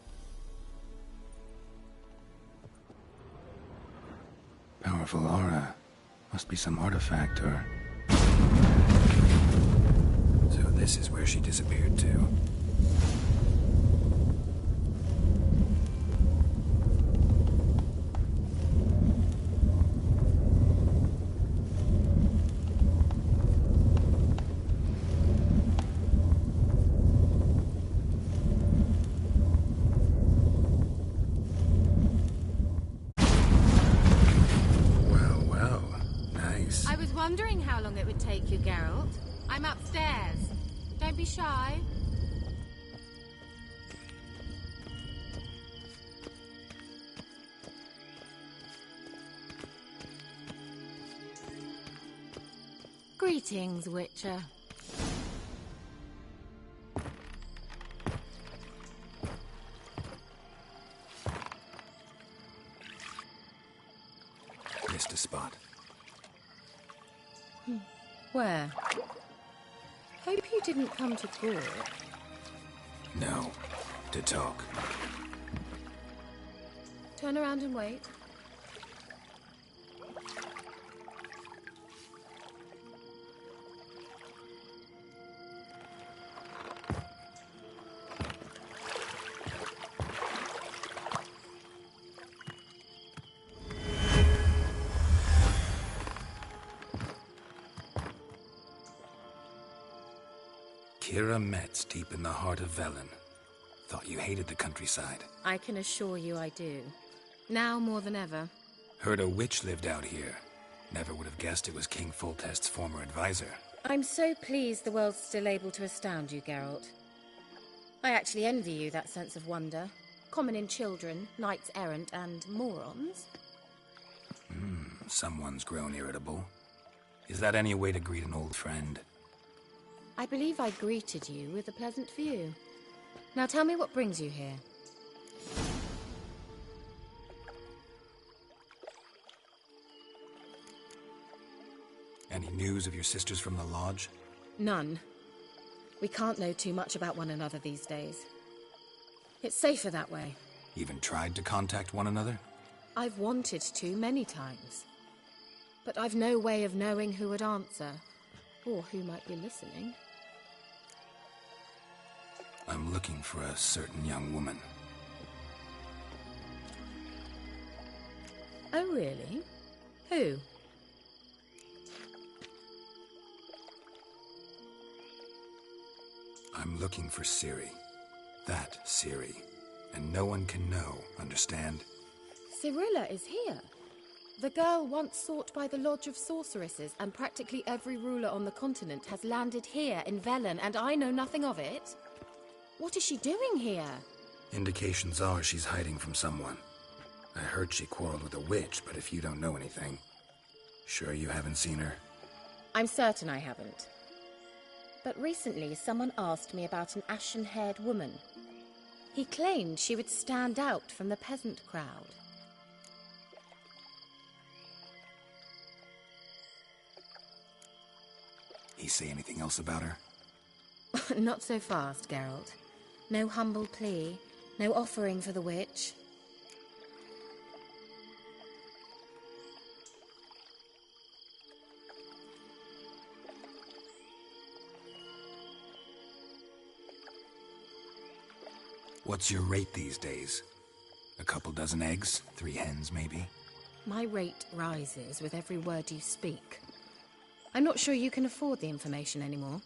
S2: Powerful aura. Must be some artifact or... So this is where she disappeared to.
S21: I was wondering how long it would take you, Geralt. I'm upstairs. Don't be shy. Greetings, Witcher.
S2: Missed a spot.
S21: Where? Hope you didn't come to talk.
S2: No, to talk.
S21: Turn around and wait.
S2: Kira Metz, deep in the heart of Velen. Thought you hated the countryside.
S21: I can assure you I do. Now more than ever.
S2: Heard a witch lived out here. Never would have guessed it was King Foltest's former advisor.
S21: I'm so pleased the world's still able to astound you, Geralt. I actually envy you that sense of wonder. Common in children, knights errant, and morons.
S2: Someone's grown irritable. Is that any way to greet an old friend?
S21: I believe I greeted you with a pleasant view. Now tell me what brings you here.
S2: Any news of your sisters from the lodge?
S21: None. We can't know too much about one another these days. It's safer that way.
S2: Even tried to contact one another?
S21: I've wanted to many times. But I've no way of knowing who would answer, or who might be listening.
S2: I'm looking for a certain young woman.
S21: Oh, really? Who?
S2: I'm looking for Ciri. That Ciri. And no one can know, understand?
S21: Cirilla is here. The girl once sought by the Lodge of Sorceresses, and practically every ruler on the continent has landed here in Velen, and I know nothing of it. What is she doing here?
S2: Indications are she's hiding from someone. I heard she quarreled with a witch, but if you don't know anything, sure you haven't seen her?
S21: I'm certain I haven't. But recently someone asked me about an ashen-haired woman. He claimed she would stand out from the peasant crowd.
S2: He say anything else about her?
S21: Not so fast, Geralt. No humble plea, no offering for the witch.
S2: What's your rate these days? A couple dozen eggs? 3 hens, maybe?
S21: My rate rises with every word you speak. I'm not sure you can afford the information anymore.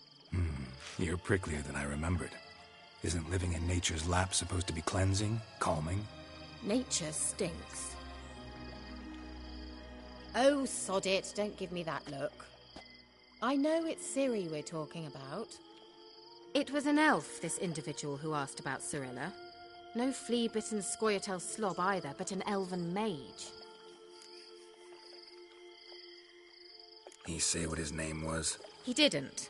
S2: You're pricklier than I remembered. Isn't living in nature's lap supposed to be cleansing, calming?
S21: Nature stinks. Oh, sod it, don't give me that look. I know it's Ciri we're talking about. It was an elf, this individual who asked about Cirilla. No flea-bitten Scoia'tael slob either, but an elven mage.
S2: He say what his name was?
S21: He didn't.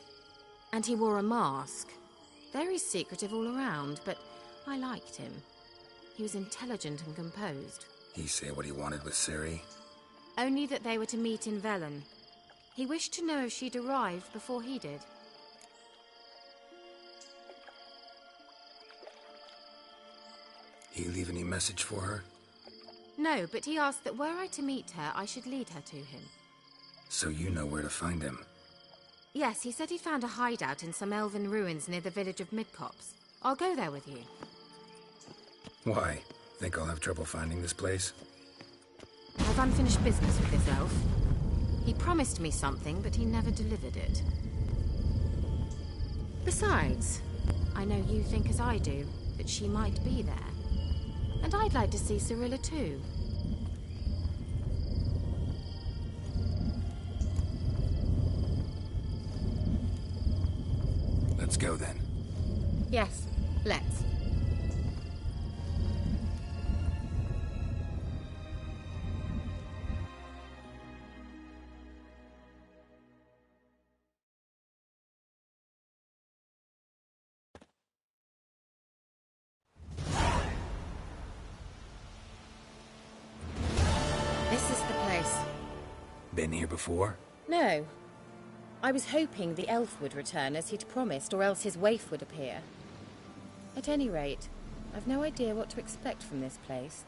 S21: And he wore a mask. Very secretive all around, but I liked him. He was intelligent and composed.
S2: He say what he wanted with Ciri?
S21: Only that they were to meet in Velen. He wished to know if she'd arrived before he did.
S2: He leave any message for her?
S21: No, but he asked that were I to meet her, I should lead her to him.
S2: So you know where to find him.
S21: Yes, he said he found a hideout in some elven ruins near the village of Midcopse. I'll go there with you.
S2: Why? Think I'll have trouble finding this place?
S21: I've unfinished business with this elf. He promised me something, but he never delivered it. Besides, I know you think as I do, that she might be there. And I'd like to see Cyrilla too.
S2: Let's go then.
S21: Yes, let's. This is the place.
S2: Been here before?
S21: No. I was hoping the elf would return as he'd promised, or else his waif would appear. At any rate, I've no idea what to expect from this place.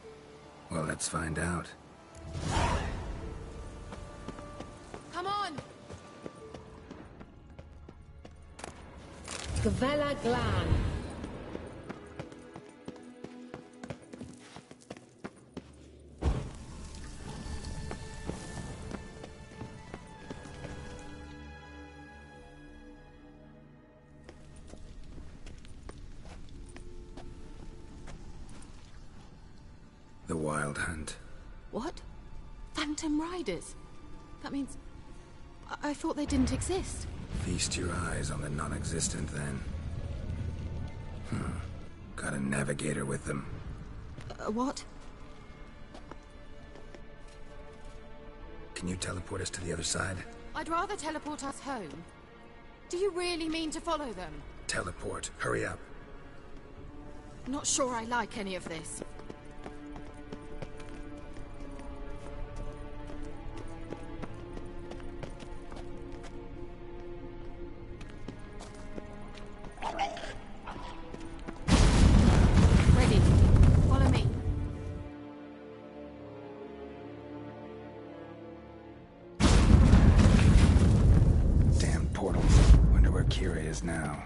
S2: Well, let's find out.
S21: Come on!
S10: Gvella Glan.
S2: The Wild Hunt.
S21: What? Phantom Riders? That means... I thought they didn't exist.
S2: Feast your eyes on the non-existent, then. Got a navigator with them.
S21: What?
S2: Can you teleport us to the other side?
S21: I'd rather teleport us home. Do you really mean to follow them?
S2: Teleport. Hurry up.
S21: Not sure I like any of this. Ready. Follow me.
S2: Damn portals. Wonder where Kira is now.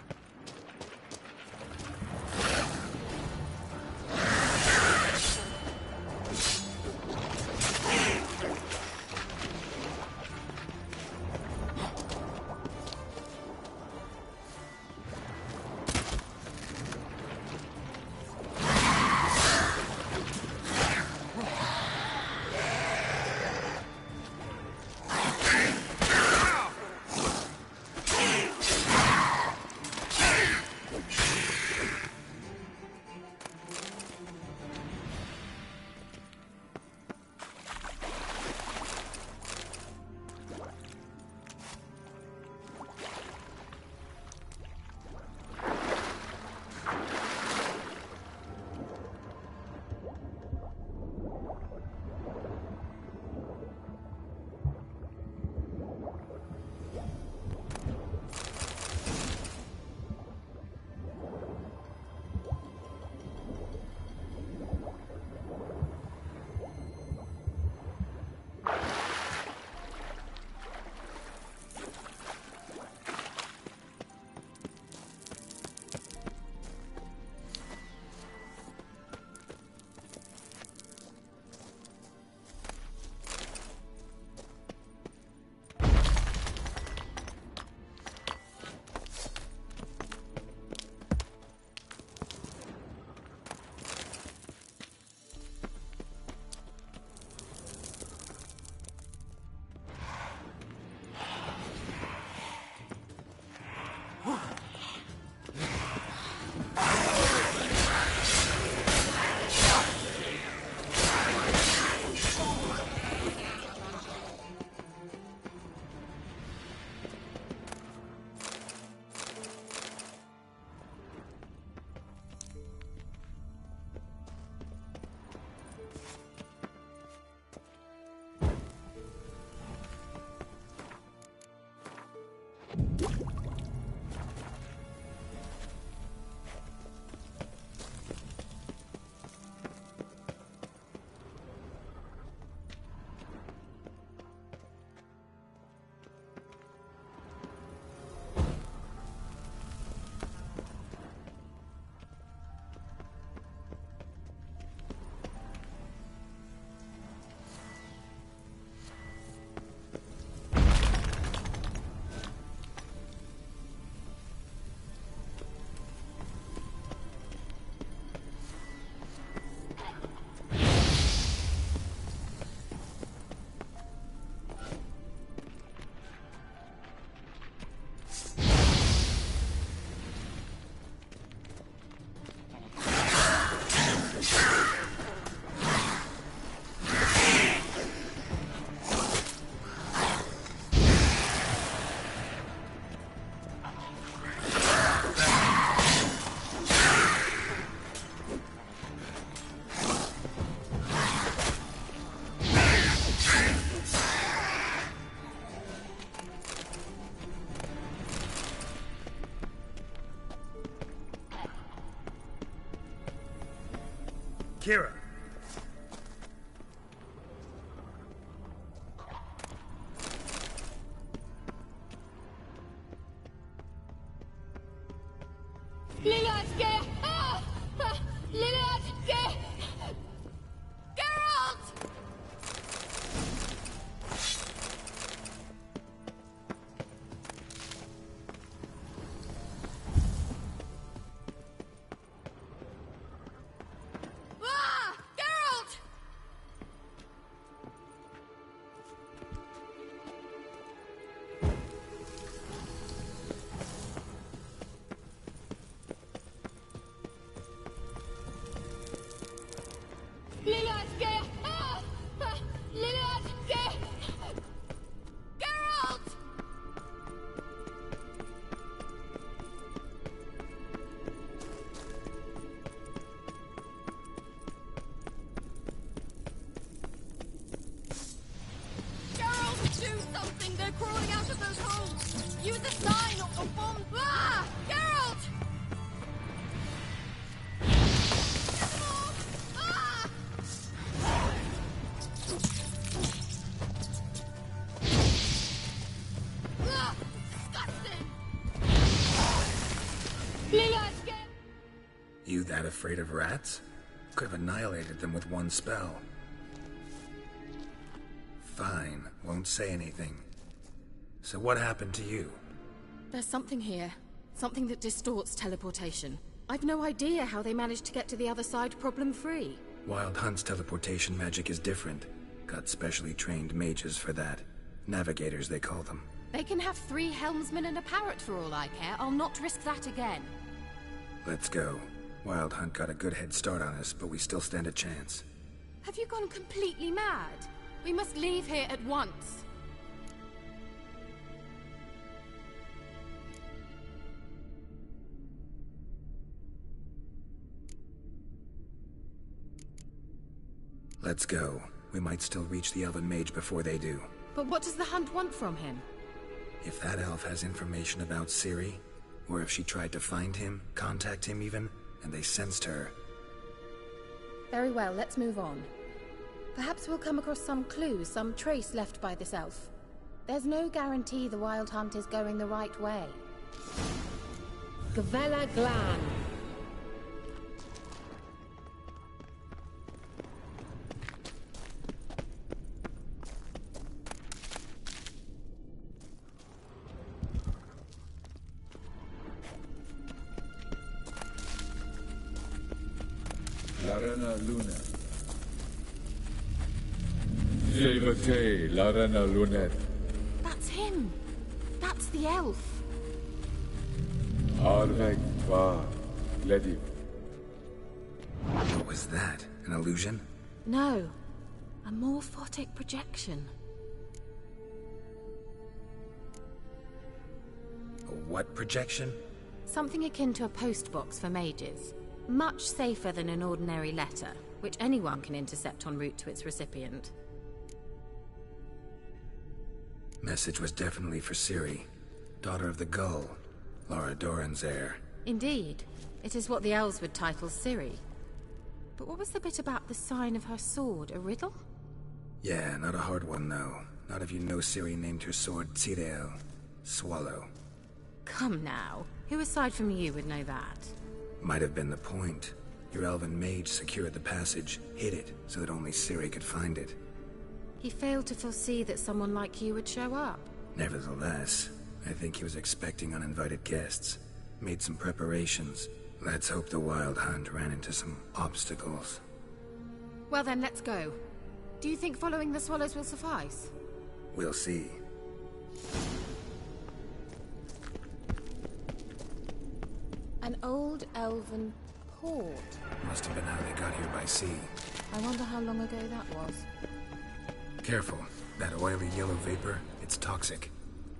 S2: Kira.
S12: Lilatke! Ah! Lilatke! Geralt! Ah! Geralt! Lilatke! Ah! Ah! Lilatke! Geralt! Geralt, do something! They're crawling out of those holes! Use a sign or bomb! Ah! Geralt! Ah! Ah! Disgusting! Lilatke!
S2: You that afraid of rats? Could have annihilated them with one spell. Fine, won't say anything. So what happened to you?
S21: There's something here. Something that distorts teleportation. I've no idea how they managed to get to the other side problem-free.
S2: Wild Hunt's teleportation magic is different. Got specially trained mages for that. Navigators, they call them.
S21: They can have 3 helmsmen and a parrot for all I care. I'll not risk that again.
S2: Let's go. Wild Hunt got a good head start on us, but we still stand a chance.
S21: Have you gone completely mad? We must leave here at once.
S2: Let's go. We might still reach the Elven Mage before they do.
S21: But what does the Hunt want from him?
S2: If that elf has information about Ciri, or if she tried to find him, contact him even, and they sensed her.
S21: Very well, let's move on. Perhaps we'll come across some clues, some trace left by this elf. There's no guarantee the Wild Hunt is going the right way. Gavella Glan.
S16: Larena Luna. Jevate Larena Lunet.
S21: That's him! That's the elf!
S16: Arvek Va Lediv.
S2: What was that? An illusion?
S21: No. A morphotic projection.
S2: A what projection?
S21: Something akin to a postbox for mages. Much safer than an ordinary letter, which anyone can intercept en route to its recipient.
S2: Message was definitely for Ciri, daughter of the Gull, Laura Doran's heir.
S21: Indeed. It is what the elves would title Ciri. But what was the bit about the sign of her sword? A riddle?
S2: Yeah, not a hard one, though. Not if you know Ciri named her sword Tirel, Swallow.
S21: Come now. Who aside from you would know that?
S2: Might have been the point. Your elven mage secured the passage, hid it, so that only Ciri could find it.
S21: He failed to foresee that someone like you would show up.
S2: Nevertheless, I think he was expecting uninvited guests. Made some preparations. Let's hope the Wild Hunt ran into some obstacles.
S21: Well then, let's go. Do you think following the swallows will suffice?
S2: We'll see.
S21: An old elven port.
S2: Must have been how they got here by sea.
S21: I wonder how long ago that was.
S2: Careful. That oily yellow vapor, it's toxic.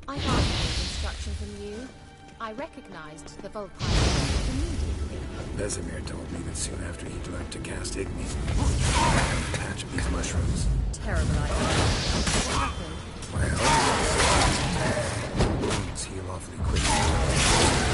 S21: I got this instruction from you. I recognized the Volpine immediately.
S2: Vesemir told me that soon after he'd learned to cast Igni, patch these mushrooms.
S21: Terrible idea. What happened?
S2: Well, wounds heal awfully quickly.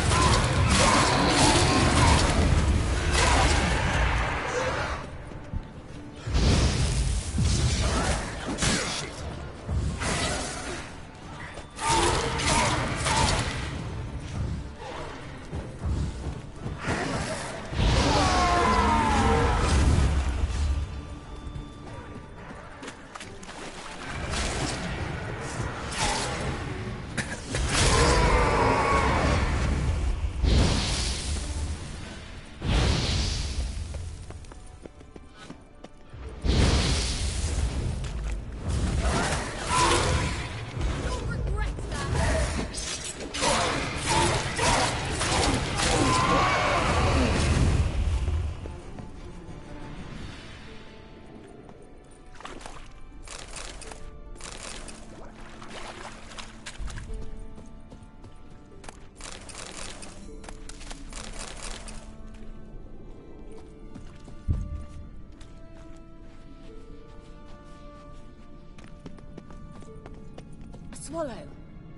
S21: Swallow,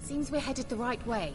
S21: seems we're headed the right way.